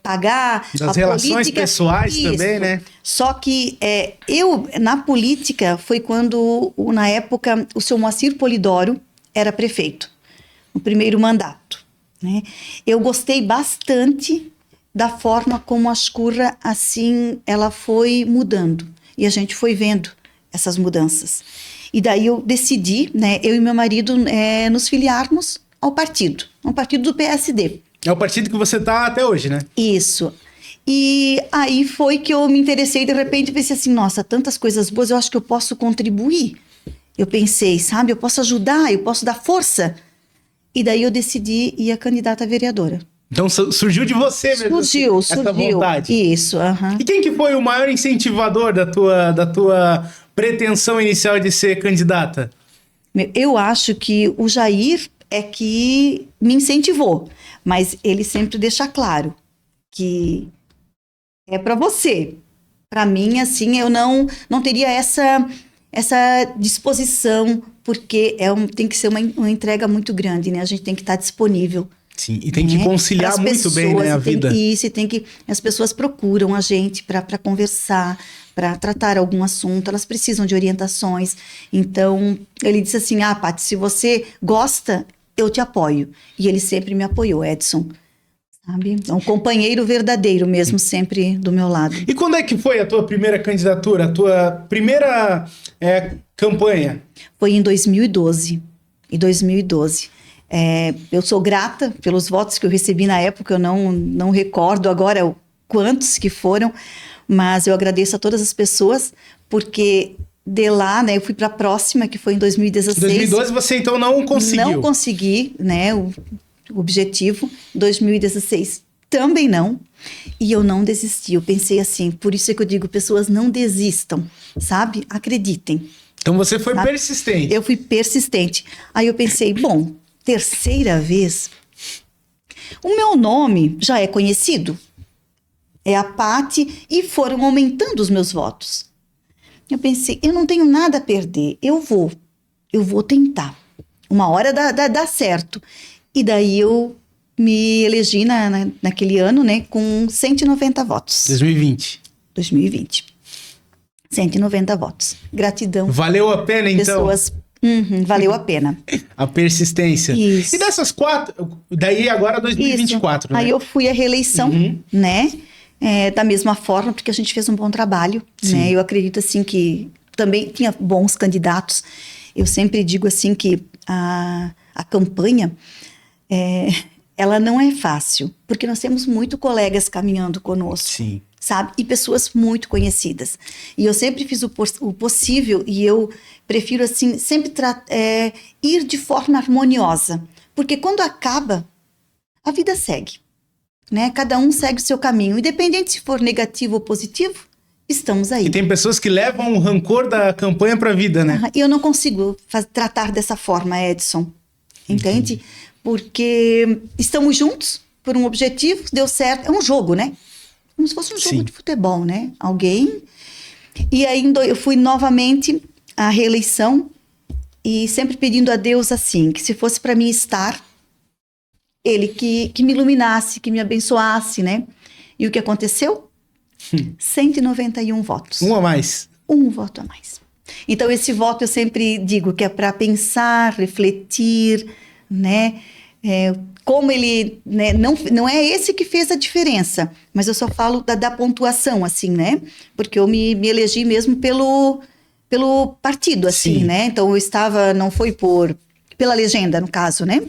S2: pagar.
S1: Das relações pessoais também, né?
S2: Só que eu, na política, foi quando, na época, o seu Moacir Polidoro era prefeito, no primeiro mandato, né? Eu gostei bastante da forma como a Ascurra, assim, ela foi mudando. E a gente foi vendo essas mudanças. E daí eu decidi, né, eu e meu marido, nos filiarmos ao partido do PSD.
S1: É o partido que você tá até hoje, né?
S2: Isso. E aí foi que eu me interessei, de repente pensei assim, nossa, tantas coisas boas, eu acho que eu posso contribuir. Eu pensei, sabe, eu posso ajudar, eu posso dar força. E daí eu decidi ir a candidata a vereadora.
S1: Então surgiu de você mesmo
S2: surgiu.
S1: essa vontade.
S2: Isso,
S1: E quem que foi o maior incentivador da tua pretensão inicial de ser candidata?
S2: Eu acho que o Jair é que me incentivou, mas ele sempre deixa claro que é para você. Para mim, assim, eu não teria essa disposição, porque tem que ser uma entrega muito grande, né? A gente tem que estar disponível.
S1: Sim, e tem que conciliar muito bem, né, a vida.
S2: Isso, as pessoas procuram a gente para conversar, para tratar algum assunto, elas precisam de orientações. Então, ele disse assim, Paty, se você gosta, eu te apoio. E ele sempre me apoiou, Edson. Sabe? É um companheiro verdadeiro mesmo, sempre do meu lado.
S1: E quando é que foi a tua primeira candidatura, a tua primeira campanha?
S2: Foi em 2012. Em 2012. Eu sou grata pelos votos que eu recebi na época, eu não recordo agora quantos que foram, mas eu agradeço a todas as pessoas, porque de lá, né, eu fui para a próxima, que foi em 2016.
S1: Em 2012 você então não conseguiu?
S2: Não consegui, né, o objetivo. Em 2016 também não. E eu não desisti. Eu pensei assim, por isso é que eu digo, pessoas não desistam, sabe? Acreditem.
S1: Então você foi
S2: sabe?
S1: persistente.
S2: Eu fui persistente. Aí eu pensei, bom, terceira vez, o meu nome já é conhecido. É a Paty, e foram aumentando os meus votos. Eu pensei, eu não tenho nada a perder, eu vou tentar. Uma hora dá certo. E daí eu me elegi naquele ano, né, com 190 votos. 2020. 190 votos. Gratidão.
S1: Valeu a pena, então?
S2: Pessoas... valeu a pena.
S1: A persistência.
S2: Isso.
S1: E dessas 4, daí agora 2024,
S2: isso.
S1: né?
S2: Aí eu fui à reeleição, né? Da mesma forma, porque a gente fez um bom trabalho, né? Eu acredito, assim, que também tinha bons candidatos. Eu sempre digo, assim, que a campanha, ela não é fácil, porque nós temos muitos colegas caminhando conosco.
S1: Sim.
S2: Sabe? E pessoas muito conhecidas. E eu sempre fiz o possível, e eu prefiro, assim, sempre ir de forma harmoniosa. Porque quando acaba, a vida segue. Né? Cada um segue o seu caminho. Independente se for negativo ou positivo, estamos aí.
S1: E tem pessoas que levam o rancor da campanha para a vida, né?
S2: E eu não consigo tratar dessa forma, Edson. Entende? Porque estamos juntos por um objetivo, deu certo. É um jogo, né? Como se fosse um jogo de futebol, né? E aí eu fui novamente à reeleição e sempre pedindo a Deus assim, que se fosse para mim estar, Ele que me iluminasse, que me abençoasse, né? E o que aconteceu? 191 votos.
S1: Um a mais.
S2: Um voto a mais. Então esse voto eu sempre digo que é para pensar, refletir, né? Como ele, né, não é esse que fez a diferença, mas eu só falo da pontuação, assim, né? Porque eu me elegi mesmo pelo partido, assim, né? Então eu não foi pela legenda, no caso, né?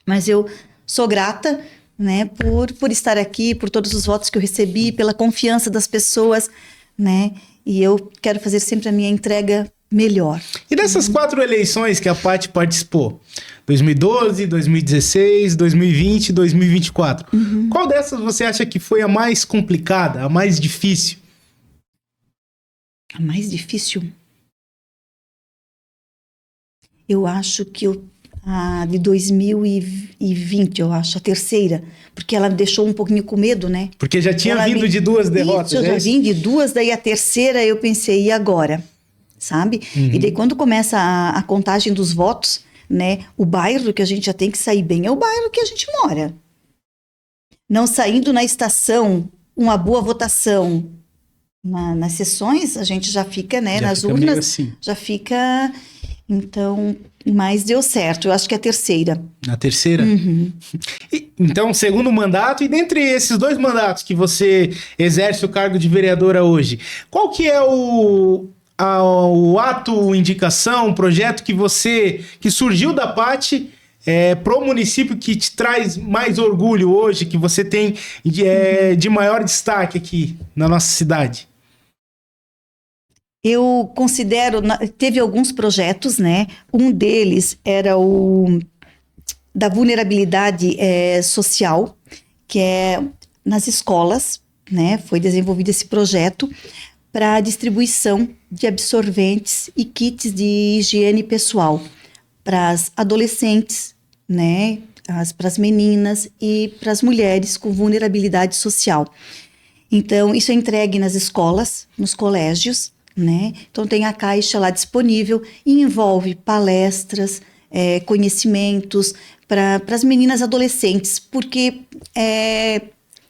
S2: Mas eu sou grata, né, por estar aqui, por todos os votos que eu recebi, pela confiança das pessoas, né? E eu quero fazer sempre a minha entrega melhor.
S1: E dessas 4 eleições que a Paty participou, 2012, 2016, 2020 e 2024, qual dessas você acha que foi a mais complicada, a mais difícil?
S2: A mais difícil? Eu acho que a de 2020, eu acho, a terceira, porque ela me deixou um pouquinho com medo, né?
S1: Porque já tinha vindo de 2 derrotas,
S2: eu já vim de 2, daí a terceira eu pensei, e agora? Sabe? E daí quando começa a contagem dos votos, né? O bairro que a gente já tem que sair bem é o bairro que a gente mora. Não saindo na estação, uma boa votação nas sessões, a gente já fica, né? Nas urnas,
S1: assim.
S2: já fica... Então, mas deu certo. Eu acho que é a terceira.
S1: Na terceira? Então, segundo mandato, e dentre esses 2 mandatos que você exerce o cargo de vereadora hoje, qual que é o ato, indicação, projeto que surgiu da Paty pro município que te traz mais orgulho hoje, que você tem de maior destaque aqui na nossa cidade?
S2: Eu considero, teve alguns projetos, né? Um deles era o da vulnerabilidade social, que é nas escolas, né? Foi desenvolvido esse projeto para a distribuição de absorventes e kits de higiene pessoal para as adolescentes, né? Para as meninas e para as mulheres com vulnerabilidade social. Então, isso é entregue nas escolas, nos colégios, né? Então tem a caixa lá disponível e envolve palestras, conhecimentos para as meninas adolescentes, porque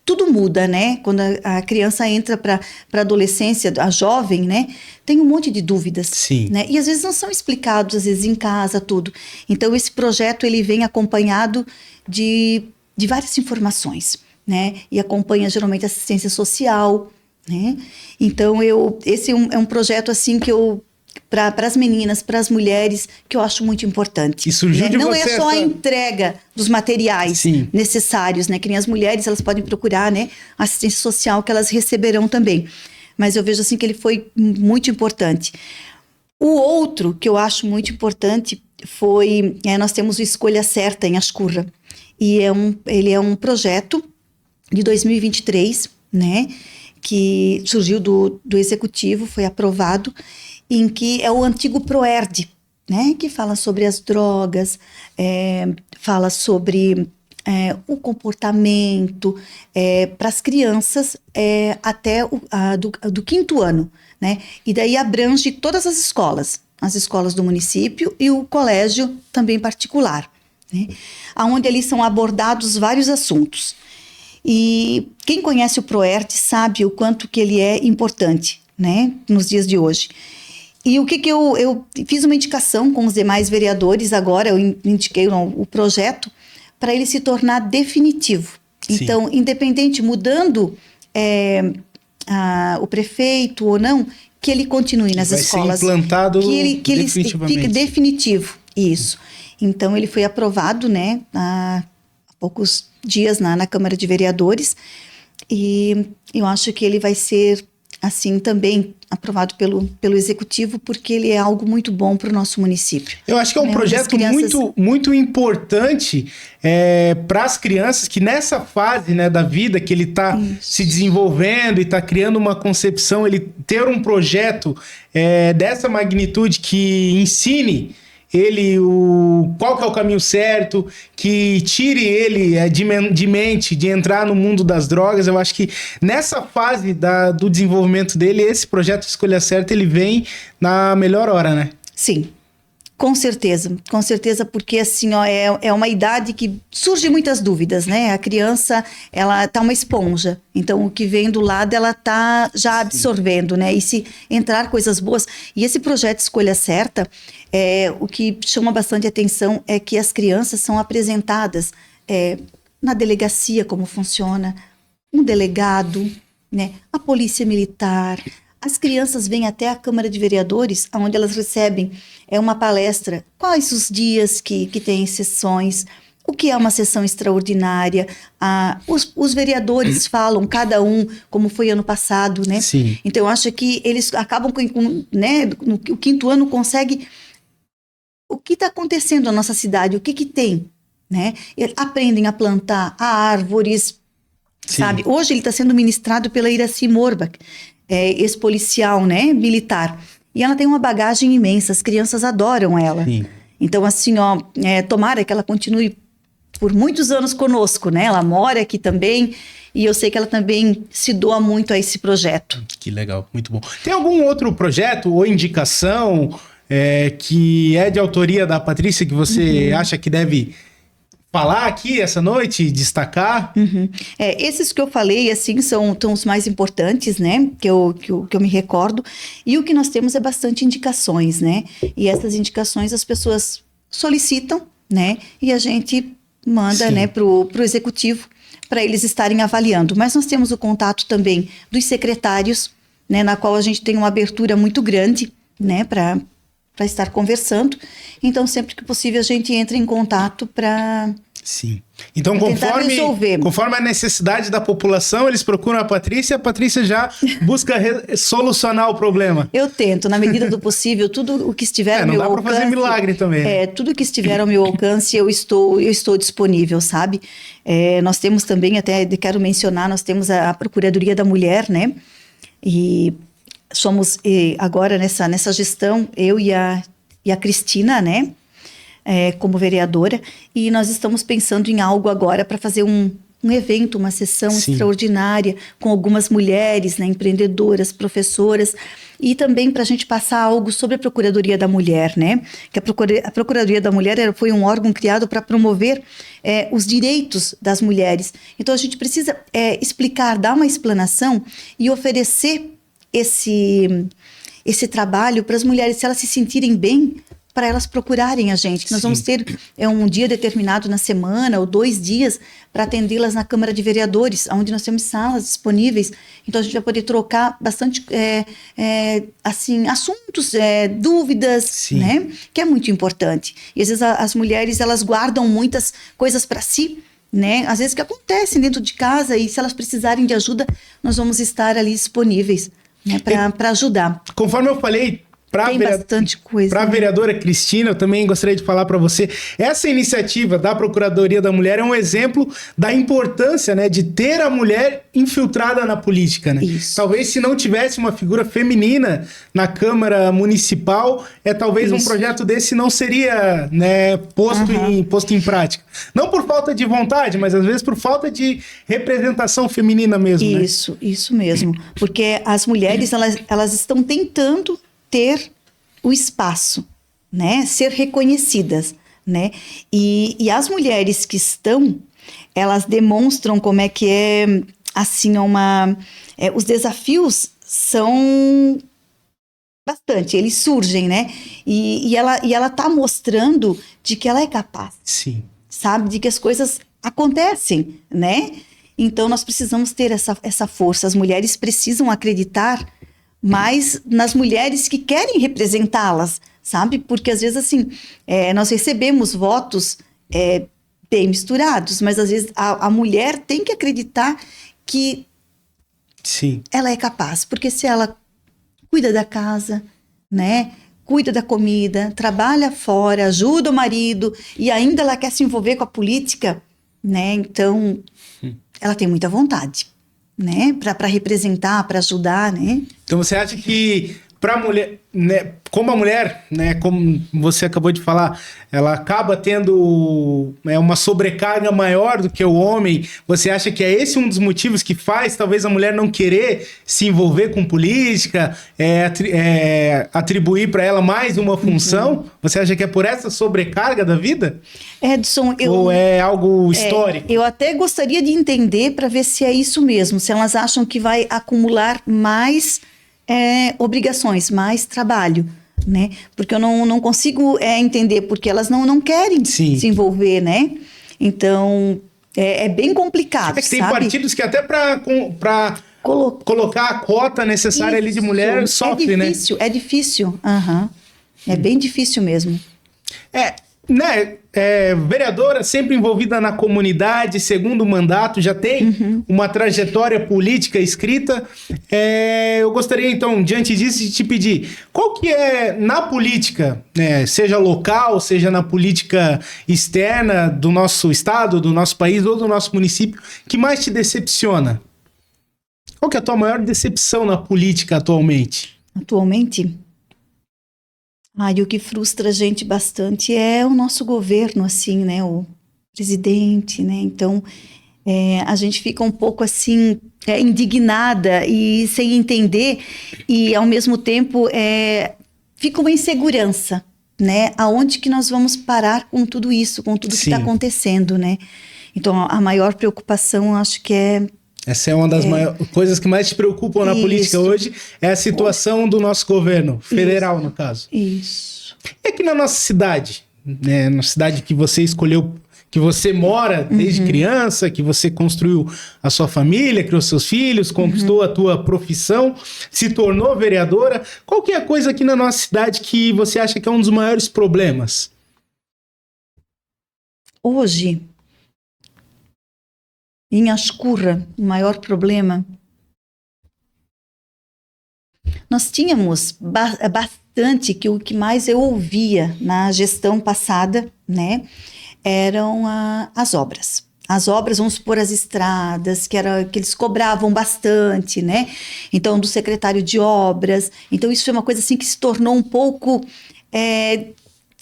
S2: tudo muda, né? Quando a criança entra para a adolescência, a jovem, né? Tem um monte de dúvidas.
S1: Sim.
S2: Né? E às vezes não são explicados, às vezes em casa, tudo. Então esse projeto ele vem acompanhado de várias informações, né? E acompanha geralmente assistência social, né? Então esse é um projeto assim que eu para as meninas, para as mulheres, que eu acho muito importante.
S1: E surgiu
S2: né?
S1: de
S2: Não
S1: você
S2: é só a entrega dos materiais necessários, né? Que nem as mulheres, elas podem procurar, né? Assistência social que elas receberão também. Mas eu vejo assim que ele foi muito importante. O outro que eu acho muito importante foi, nós temos o Escolha Certa em Ascurra. E ele é um projeto de 2023, né, que surgiu do Executivo, foi aprovado, em que é o antigo PROERD, né, que fala sobre as drogas, fala sobre o comportamento para as crianças até do 5º ano, né, e daí abrange todas as escolas do município e o colégio também particular, né, onde ali são abordados vários assuntos. E quem conhece o PROERD sabe o quanto que ele é importante, né, nos dias de hoje. E o que eu fiz uma indicação com os demais vereadores agora, eu indiquei o projeto para ele se tornar definitivo. Sim. Então, independente, mudando o prefeito ou não, que ele continue nas escolas.
S1: Vai ser implantado
S2: que ele fique definitivo, isso. Então, ele foi aprovado, né, há poucos dias na Câmara de Vereadores, e eu acho que ele vai ser, assim, também aprovado pelo Executivo, porque ele é algo muito bom para o nosso município.
S1: Eu acho que é um projeto muito importante para as crianças, que nessa fase, né, da vida que ele está se desenvolvendo e está criando uma concepção, ele ter um projeto dessa magnitude que ensine ele qual que é o caminho certo, que tire ele de mente, de entrar no mundo das drogas. Eu acho que nessa fase do desenvolvimento dele, esse projeto Escolha Certa, ele vem na melhor hora, né?
S2: Sim, com certeza, porque assim, ó, é uma idade que surgem muitas dúvidas, né? A criança, ela tá uma esponja, então o que vem do lado, ela tá já absorvendo, né? E se entrar coisas boas, e esse projeto Escolha Certa, o que chama bastante atenção é que as crianças são apresentadas na delegacia, como funciona, um delegado, né? A polícia militar. As crianças vêm até a Câmara de Vereadores, onde elas recebem uma palestra, quais os dias que tem sessões, o que é uma sessão extraordinária. Os vereadores falam, cada um, como foi ano passado, né?
S1: Sim.
S2: Então, eu acho que eles acabam né, no 5º ano, consegue o que está acontecendo na nossa cidade, o que tem, né? Aprendem a plantar árvores, sabe? Hoje ele está sendo ministrado pela Iracy Morbach, ex-policial, né, militar. E ela tem uma bagagem imensa, as crianças adoram ela. Sim. Então, assim, ó, tomara que ela continue por muitos anos conosco, né? Ela mora aqui também e eu sei que ela também se doa muito a esse projeto.
S1: Que legal, muito bom. Tem algum outro projeto ou indicação que é de autoria da Patrícia que você acha que deve falar aqui essa noite, destacar?
S2: Esses que eu falei, assim, são os mais importantes, né, que eu me recordo, e o que nós temos é bastante indicações, né, e essas indicações as pessoas solicitam, né, e a gente manda, né, pro Executivo, para eles estarem avaliando, mas nós temos o contato também dos secretários, né, na qual a gente tem uma abertura muito grande, né, para estar conversando. Então, sempre que possível, a gente entra em contato para...
S1: Sim. Então, conforme a necessidade da população, eles procuram a Patrícia já busca solucionar o problema.
S2: Eu tento, na medida do possível, tudo o que estiver ao meu alcance... Não dá para
S1: fazer milagre também.
S2: Tudo que estiver ao meu alcance, eu estou disponível, sabe? Nós temos também, até quero mencionar, nós temos a Procuradoria da Mulher, né? E somos agora nessa gestão, eu e a Cristina, né, como vereadora, e nós estamos pensando em algo agora para fazer um evento, uma sessão extraordinária com algumas mulheres, né, empreendedoras, professoras, e também para a gente passar algo sobre a Procuradoria da Mulher, né, que a Procuradoria da Mulher foi um órgão criado para promover os direitos das mulheres. Então a gente precisa explicar, dar uma explanação e oferecer esse trabalho para as mulheres, se elas se sentirem bem, para elas procurarem a gente. Nós vamos ter um dia determinado na semana ou 2 dias para atendê-las na Câmara de Vereadores, onde nós temos salas disponíveis. Então a gente vai poder trocar bastante assim, assuntos, dúvidas, né? Que é muito importante. E às vezes as mulheres, elas guardam muitas coisas para si, né? Às vezes que acontecem dentro de casa, e se elas precisarem de ajuda, nós vamos estar ali disponíveis, né, para ajudar.
S1: Conforme eu falei,
S2: Tem bastante coisa.
S1: Para a vereadora Cristina, eu também gostaria de falar para você, essa iniciativa da Procuradoria da Mulher é um exemplo da importância, né, de ter a mulher infiltrada na política, né?
S2: Isso.
S1: Talvez se não tivesse uma figura feminina na Câmara Municipal, talvez um projeto desse não seria, né, posto em prática. Não por falta de vontade, mas às vezes por falta de representação feminina mesmo, né?
S2: Isso mesmo. Porque as mulheres, elas estão tentando ter o espaço, né? Ser reconhecidas, né? E as mulheres que estão, elas demonstram como é que é, assim, os desafios são bastante, eles surgem, né? E ela tá mostrando de que ela é capaz.
S1: Sim.
S2: Sabe? De que as coisas acontecem, né? Então, nós precisamos ter essa força. As mulheres precisam acreditar mais nas mulheres que querem representá-las, sabe? Porque, às vezes, assim, nós recebemos votos bem misturados, mas, às vezes, a mulher tem que acreditar que
S1: Sim.
S2: ela é capaz. Porque se ela cuida da casa, né? Cuida da comida, trabalha fora, ajuda o marido e ainda ela quer se envolver com a política, né? Então, ela tem muita vontade, né? Para representar, para ajudar, né?
S1: Então você acha que para a mulher, né, como a mulher, né, como você acabou de falar, ela acaba tendo uma sobrecarga maior do que o homem, você acha que é esse um dos motivos que faz talvez a mulher não querer se envolver com política, atribuir para ela mais uma função? Você acha que é por essa sobrecarga da vida?
S2: Edson,
S1: ou é algo histórico?
S2: Eu até gostaria de entender para ver se é isso mesmo, se elas acham que vai acumular mais obrigações, mais trabalho, né? Porque eu não consigo entender, porque elas não querem se envolver, né? Então, é bem complicado,
S1: que tem partidos que até para colocar a cota necessária ali de mulher sofre, né?
S2: É difícil. É bem difícil mesmo.
S1: Vereadora sempre envolvida na comunidade, segundo mandato, já tem uma trajetória política escrita. Eu gostaria, então, diante disso, de te pedir, qual que é, na política, né, seja local, seja na política externa do nosso estado, do nosso país ou do nosso município, que mais te decepciona? Qual que é a tua maior decepção na política atualmente?
S2: Atualmente? E o que frustra a gente bastante é o nosso governo, assim, né? O presidente, né? Então, a gente fica um pouco, assim, indignada e sem entender. E, ao mesmo tempo, fica uma insegurança, né? Aonde que nós vamos parar com tudo isso, com tudo que está acontecendo, né? Então, a maior preocupação, acho que
S1: essa é uma das coisas que mais te preocupam na política hoje, é a situação do nosso governo, federal, no caso.
S2: Isso.
S1: E aqui na nossa cidade, né, na cidade que você escolheu, que você mora desde criança, que você construiu a sua família, criou seus filhos, conquistou a tua profissão, se tornou vereadora, qual que é a coisa aqui na nossa cidade que você acha que é um dos maiores problemas?
S2: Hoje, em Ascurra, o maior problema, nós tínhamos bastante, que o que mais eu ouvia na gestão passada, né, eram as obras. As obras, vamos supor, as estradas, que eles cobravam bastante, né, então do secretário de obras, então isso foi uma coisa assim que se tornou um pouco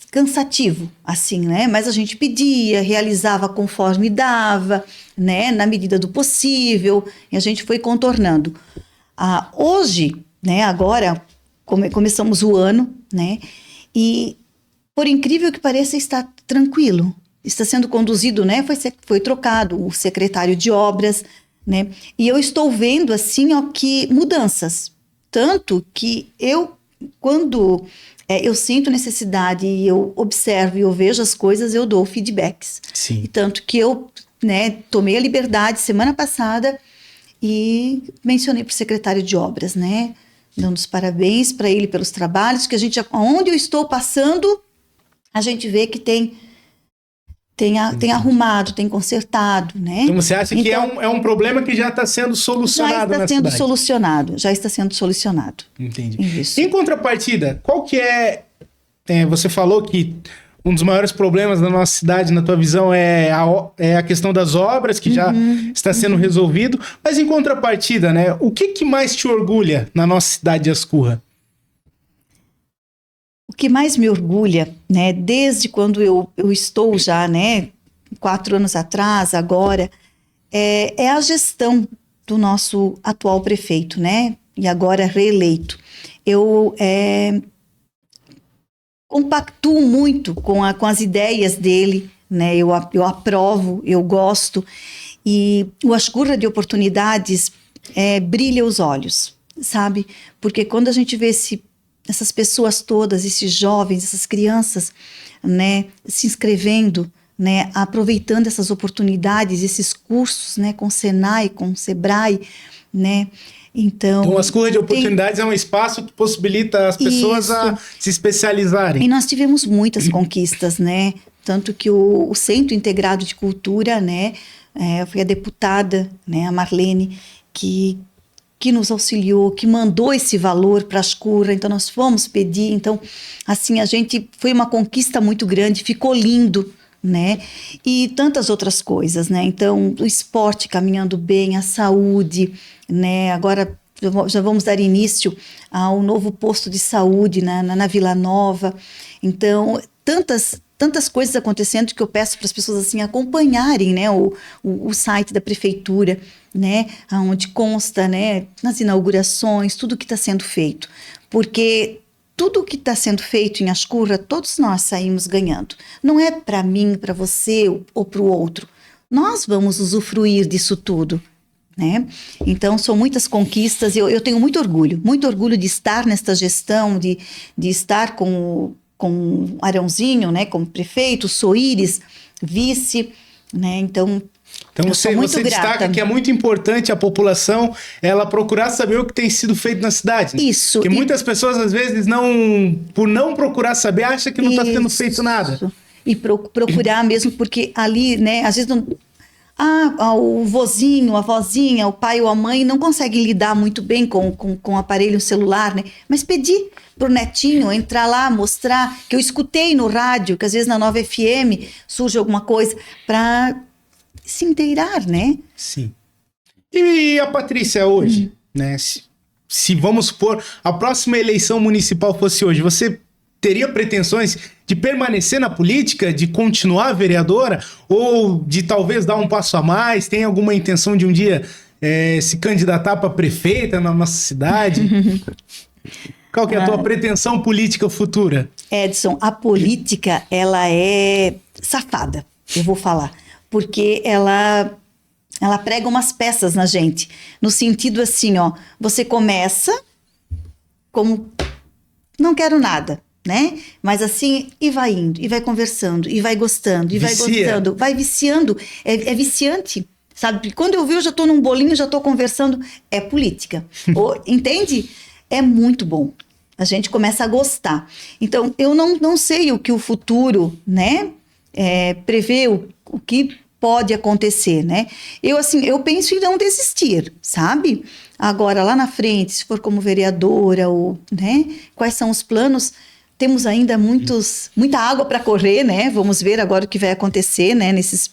S2: cansativo, assim, né? Mas a gente pedia, realizava conforme dava, né? Na medida do possível, e a gente foi contornando. Hoje, né? Agora, começamos o ano, né? E, por incrível que pareça, está tranquilo. Está sendo conduzido, né? Foi trocado o secretário de obras, né? E eu estou vendo, assim, que mudanças. Tanto que quando eu sinto necessidade e eu observo e eu vejo as coisas, eu dou feedbacks.
S1: Sim.
S2: E tanto que eu, né, tomei a liberdade semana passada e mencionei para o secretário de obras, né, dando os parabéns para ele pelos trabalhos, que onde eu estou passando, a gente vê que tem tem arrumado, tem consertado, né?
S1: Então você acha que é um problema que já está sendo solucionado na cidade?
S2: Já está sendo solucionado.
S1: Entendi.
S2: Isso.
S1: Em contrapartida, qual que você falou que um dos maiores problemas da nossa cidade, na tua visão, é a questão das obras, que já está sendo resolvido, mas em contrapartida, né, o que mais te orgulha na nossa cidade de Ascurra?
S2: O que mais me orgulha, né, desde quando eu estou já, né, 4 anos atrás, agora, é a gestão do nosso atual prefeito, né, e agora reeleito. Eu compactuo muito com as ideias dele, né, eu aprovo, eu gosto, e o Ascurra de Oportunidades brilha os olhos, sabe, porque quando a gente vê essas pessoas todas, esses jovens, essas crianças, né, se inscrevendo, né, aproveitando essas oportunidades, esses cursos, né, com o Senai, com o Sebrae, né, então
S1: as Ascurra de Oportunidades é um espaço que possibilita as pessoas a se especializarem.
S2: E nós tivemos muitas conquistas, né, tanto que o Centro Integrado de Cultura, né, foi a deputada, né, a Marlene, que nos auxiliou, que mandou esse valor para a Ascurra, então nós fomos pedir, então assim, foi uma conquista muito grande, ficou lindo, né, e tantas outras coisas, né, então o esporte caminhando bem, a saúde, né, agora já vamos dar início ao novo posto de saúde na Vila Nova, então tantas coisas acontecendo que eu peço para as pessoas assim acompanharem, né, o site da prefeitura, né, onde consta, né, nas inaugurações, tudo que está sendo feito, porque tudo que está sendo feito em Ascurra, todos nós saímos ganhando, não é para mim, para você ou para o outro, nós vamos usufruir disso tudo, né? Então são muitas conquistas, eu tenho muito orgulho de estar nesta gestão, de estar com Arãozinho, né, como prefeito, Soares, vice, né, então
S1: você destaca que é muito importante a população ela procurar saber o que tem sido feito na cidade. Né?
S2: Isso.
S1: Porque muitas pessoas, às vezes, por não procurar saber, acham que não está sendo feito nada.
S2: E procurar mesmo, porque ali, né, às vezes não... o vozinho, a vozinha, o pai ou a mãe não conseguem lidar muito bem com o aparelho celular, né? Mas pedir pro netinho entrar lá, mostrar, que eu escutei no rádio, que às vezes na Nova FM surge alguma coisa, para se inteirar, né?
S1: Sim. E a Patrícia hoje, né? Se vamos supor, a próxima eleição municipal fosse hoje, você teria pretensões de permanecer na política, de continuar vereadora, ou de talvez dar um passo a mais? Tem alguma intenção de um dia se candidatar para prefeita na nossa cidade? Qual que é a tua pretensão política futura?
S2: Edson, a política, ela é safada, eu vou falar, porque ela prega umas peças na gente, no sentido assim, ó, você começa como não quero nada, né? Mas assim, e vai indo, e vai conversando, e vai gostando, e vai gostando, vai viciando, é viciante, sabe? Quando eu vi, eu já tô num bolinho, já tô conversando, é política, entende? É muito bom, a gente começa a gostar. Então, eu não sei o que o futuro, né, prevê, o que pode acontecer, né? Eu penso em não desistir, sabe? Agora, lá na frente, se for como vereadora, ou, né, quais são os planos? Temos ainda muita água para correr, né? Vamos ver agora o que vai acontecer, né? Nesse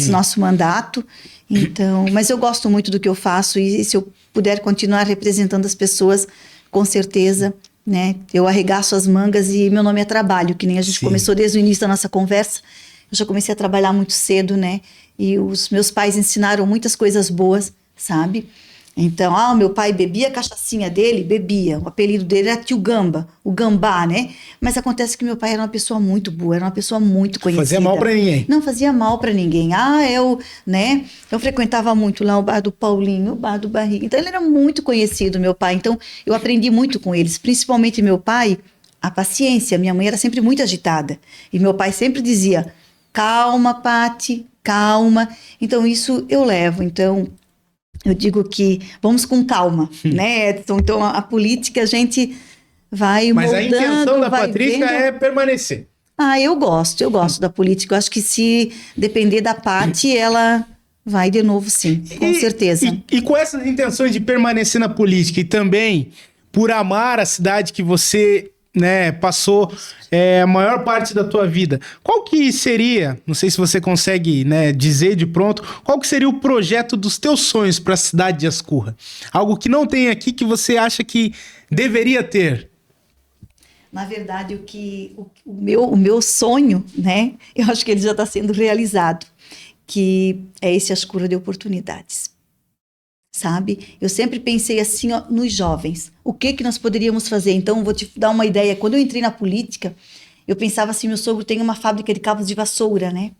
S2: nosso mandato. Então, mas eu gosto muito do que eu faço e se eu puder continuar representando as pessoas, com certeza, né? Eu arregaço as mangas e meu nome é trabalho, que nem a gente começou desde o início da nossa conversa. Eu já comecei a trabalhar muito cedo, né? E os meus pais ensinaram muitas coisas boas, sabe? Então, o meu pai bebia a cachaçinha dele, bebia. O apelido dele era Tio Gamba, o Gambá, né? Mas acontece que meu pai era uma pessoa muito boa, era uma pessoa muito conhecida.
S1: Fazia mal pra ninguém.
S2: Não fazia mal pra ninguém. Né? Eu frequentava muito lá o bar do Paulinho, o bar do Barriga. Então, ele era muito conhecido, meu pai. Então, eu aprendi muito com eles. Principalmente meu pai, a paciência. Minha mãe era sempre muito agitada. E meu pai sempre dizia, calma, Pati, calma. Então, isso eu levo. Então, eu digo que vamos com calma, né, Edson? Então, a política a gente vai
S1: Mas
S2: moldando...
S1: Mas a intenção da Patrícia é permanecer.
S2: Eu gosto da política. Eu acho que se depender da Paty, ela vai de novo, sim, com certeza.
S1: E com essas intenções de permanecer na política e também por amar a cidade que você, né, passou a maior parte da tua vida, qual que seria, não sei se você consegue, né, dizer de pronto, qual que seria o projeto dos teus sonhos para a cidade de Ascurra? Algo que não tem aqui que você acha que deveria ter?
S2: Na verdade, o meu sonho, né, eu acho que ele já está sendo realizado, que é esse Ascurra de oportunidades, sabe? Eu sempre pensei assim, ó, nos jovens, o que nós poderíamos fazer? Então, vou te dar uma ideia. Quando eu entrei na política, eu pensava assim, meu sogro tem uma fábrica de cabos de vassoura, né?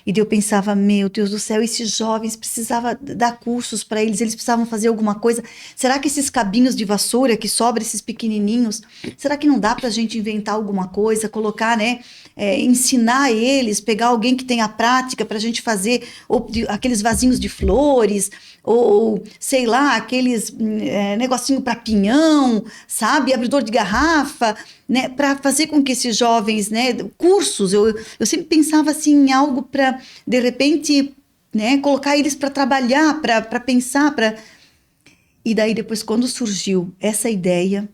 S2: E daí eu pensava, meu Deus do céu, esses jovens precisavam dar cursos para eles precisavam fazer alguma coisa. Será que esses cabinhos de vassoura que sobram, esses pequenininhos, será que não dá para a gente inventar alguma coisa, colocar, né, ensinar eles, pegar alguém que tenha prática para a gente fazer aqueles vasinhos de flores, ou sei lá, aqueles negocinho para pinhão, sabe, abridor de garrafa, né, para fazer com que esses jovens, né, cursos, eu sempre pensava assim em algo para, de repente, né, colocar eles para trabalhar, para pensar, e daí depois quando surgiu essa ideia,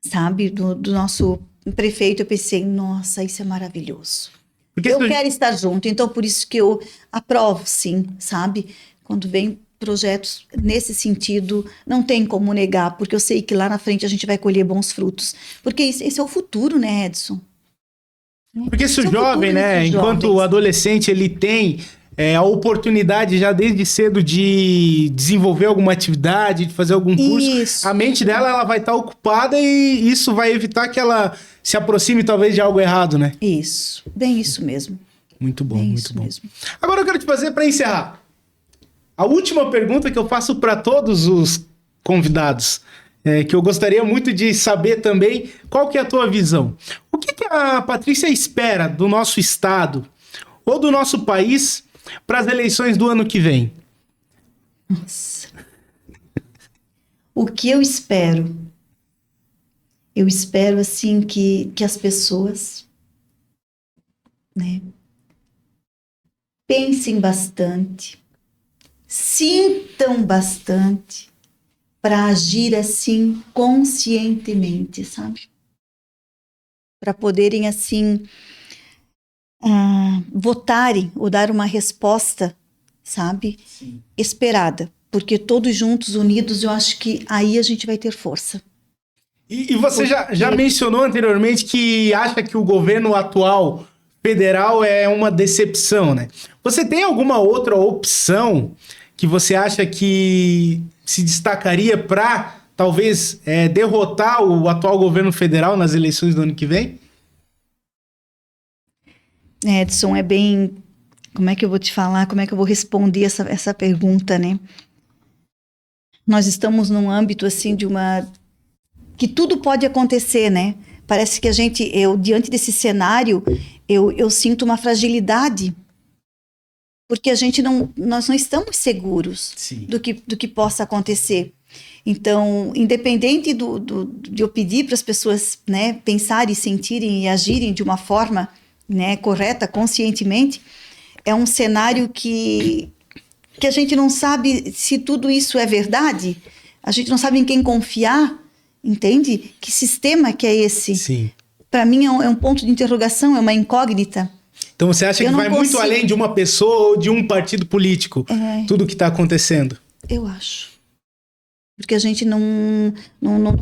S2: sabe, do nosso prefeito, eu pensei, nossa, isso é maravilhoso. Porque eu quero estar junto, então por isso que eu aprovo, sim, sabe, quando vem projetos nesse sentido, não tem como negar, porque eu sei que lá na frente a gente vai colher bons frutos. Porque esse é o futuro, né, Edson?
S1: Porque se o jovem, né, enquanto adolescente, ele tem a oportunidade já desde cedo de desenvolver alguma atividade, de fazer algum curso, a mente dela ela vai estar ocupada e isso vai evitar que ela se aproxime talvez de algo errado, né?
S2: Isso, bem isso mesmo.
S1: Muito bom, muito bom. Mesmo. Agora eu quero te fazer para encerrar. A última pergunta que eu faço para todos os convidados, que eu gostaria muito de saber também, qual que é a tua visão? O que a Patrícia espera do nosso estado ou do nosso país para as eleições do ano que vem?
S2: Nossa. O que eu espero? Eu espero, assim, que as pessoas, né, pensem bastante, sintam bastante para agir assim conscientemente, sabe? Para poderem assim votarem ou dar uma resposta, sabe? Sim. Esperada, porque todos juntos, unidos, eu acho que aí a gente vai ter força.
S1: E você já mencionou anteriormente que acha que o governo atual federal é uma decepção, né? Você tem alguma outra opção que você acha que se destacaria para, talvez, derrotar o atual governo federal nas eleições do ano que vem?
S2: Edson, é bem... Como é que eu vou te falar? Como é que eu vou responder essa pergunta, né? Nós estamos num âmbito, assim, que tudo pode acontecer, né? Parece que diante desse cenário, eu sinto uma fragilidade, porque nós não estamos seguros do que possa acontecer. Então, independente de eu pedir para as pessoas, né, pensarem, sentirem e agirem de uma forma, né, correta, conscientemente, é um cenário que a gente não sabe se tudo isso é verdade, a gente não sabe em quem confiar, entende? Que sistema que é esse?
S1: Sim.
S2: Para mim é um ponto de interrogação, é uma incógnita.
S1: Então você acha que vai muito além de uma pessoa ou de um partido político, tudo que está acontecendo?
S2: Eu acho. Porque a gente não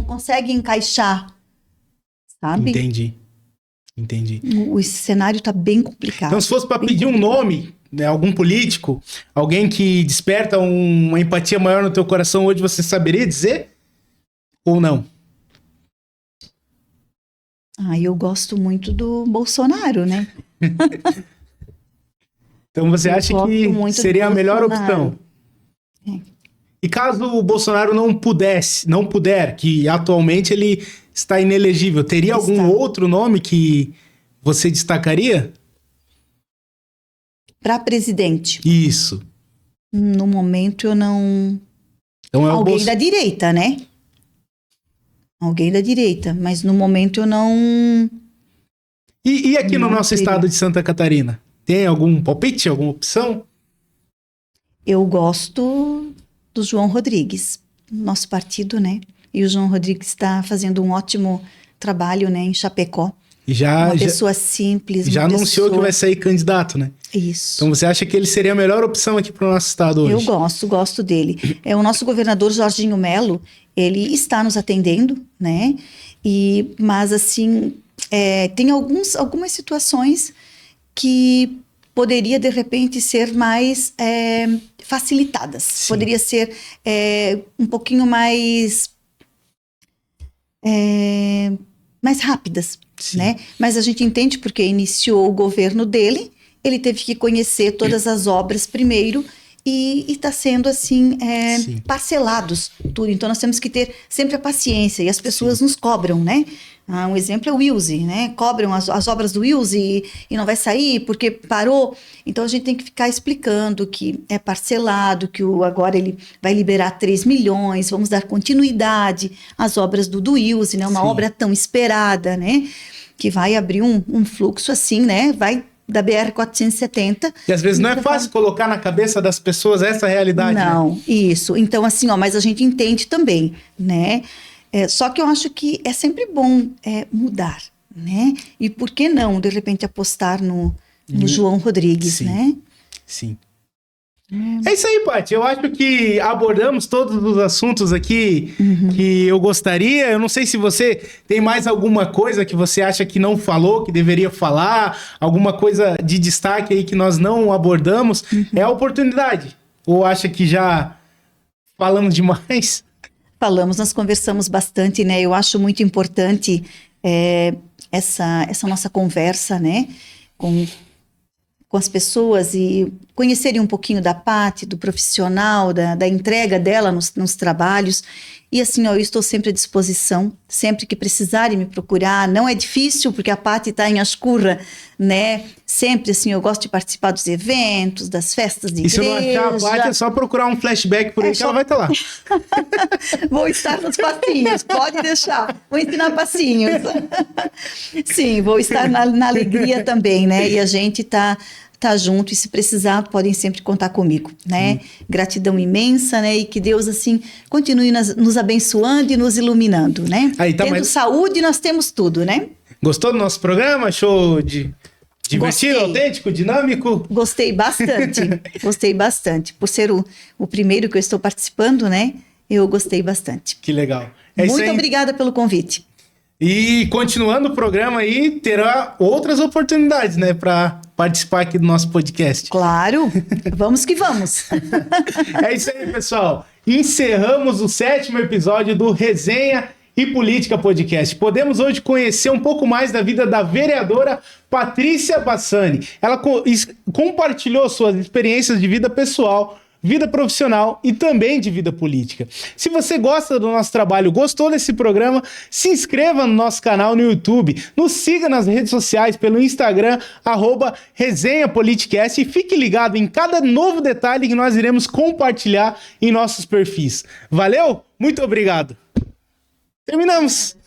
S2: consegue encaixar, sabe?
S1: Entendi.
S2: O cenário está bem complicado.
S1: Então se fosse para pedir um nome, né, algum político, alguém que desperta uma empatia maior no teu coração hoje, você saberia dizer? Ou não?
S2: Eu gosto muito do Bolsonaro, né?
S1: Então você acha que seria a melhor opção? E caso o Bolsonaro não puder, que atualmente ele está inelegível, teria algum outro nome que você destacaria?
S2: Para presidente?
S1: Isso.
S2: No momento eu não...
S1: Então
S2: alguém da direita, né? Alguém da direita, mas no momento eu não...
S1: E aqui no
S2: Não
S1: nosso
S2: teria.
S1: estado de Santa Catarina? Tem algum palpite, alguma opção?
S2: Eu gosto do João Rodrigues, nosso partido, né? E o João Rodrigues está fazendo um ótimo trabalho, né, em Chapecó.
S1: E
S2: Uma pessoa simples,
S1: já
S2: uma
S1: anunciou que
S2: pessoa...
S1: vai sair candidato, né?
S2: Isso.
S1: Então você acha que ele seria a melhor opção aqui para o nosso estado hoje?
S2: Eu gosto dele. O nosso governador Jorginho Melo, ele está nos atendendo, né? Mas assim, tem algumas situações que poderia de repente ser mais facilitadas.
S1: Sim.
S2: Poderia ser um pouquinho mais rápidas,
S1: Sim.
S2: né? Mas a gente entende porque iniciou o governo dele, ele teve que conhecer todas as obras primeiro e está sendo assim
S1: Sim.
S2: parcelados tudo. Então nós temos que ter sempre a paciência e as pessoas nos cobram, né? Um exemplo é o Wilson, né? Cobram as obras do Wilson e não vai sair porque parou. Então a gente tem que ficar explicando que é parcelado, que agora ele vai liberar 3 milhões, vamos dar continuidade às obras do Wilson, né? Uma
S1: Sim.
S2: obra tão esperada, né? Que vai abrir um fluxo assim, né? Vai da BR-470.
S1: E às vezes não é fácil colocar na cabeça das pessoas essa realidade, né?
S2: Não, isso. Então, assim, mas a gente entende também, né? Só que eu acho que é sempre bom mudar, né? E por que não, de repente, apostar no João Rodrigues,
S1: Sim.
S2: né?
S1: Sim. É isso aí, Paty. Eu acho que abordamos todos os assuntos aqui que eu gostaria. Eu não sei se você tem mais alguma coisa que você acha que não falou, que deveria falar, alguma coisa de destaque aí que nós não abordamos. É a oportunidade. Ou acha que já falamos demais?
S2: Falamos, nós conversamos bastante, né? Eu acho muito importante essa nossa conversa, né? Com as pessoas e conhecerem um pouquinho da Paty, do profissional, da entrega dela nos trabalhos. E assim, eu estou sempre à disposição, sempre que precisarem me procurar. Não é difícil, porque a Paty está em Ascurra, né? Sempre, assim, eu gosto de participar dos eventos, das festas de igreja.
S1: E se não achar a Paty, é só procurar um flashback por aí que ela vai estar lá.
S2: Vou estar nos passinhos, pode deixar. Vou ensinar passinhos. Sim, vou estar na alegria também, né? E a gente tá junto e se precisar podem sempre contar comigo, né? Gratidão imensa, né? E que Deus assim continue nos abençoando e nos iluminando, né?
S1: Aí, tá,
S2: Tendo saúde, nós temos tudo, né?
S1: Gostou do nosso programa? Achou divertido, autêntico, dinâmico?
S2: Gostei bastante. Gostei bastante. Por ser o primeiro que eu estou participando, né? Eu gostei bastante.
S1: Que legal.
S2: Muito obrigada pelo convite.
S1: E continuando o programa aí, terá outras oportunidades, né, para participar aqui do nosso podcast.
S2: Claro, vamos que vamos.
S1: É isso aí, pessoal. Encerramos o 7º episódio do Resenha e Política Podcast. Podemos hoje conhecer um pouco mais da vida da vereadora Patrícia Bassani. Ela compartilhou suas experiências de vida pessoal, vida profissional e também de vida política. Se você gosta do nosso trabalho, gostou desse programa, se inscreva no nosso canal no YouTube, nos siga nas redes sociais pelo Instagram, @resenhapoliticast, e fique ligado em cada novo detalhe que nós iremos compartilhar em nossos perfis. Valeu? Muito obrigado! Terminamos!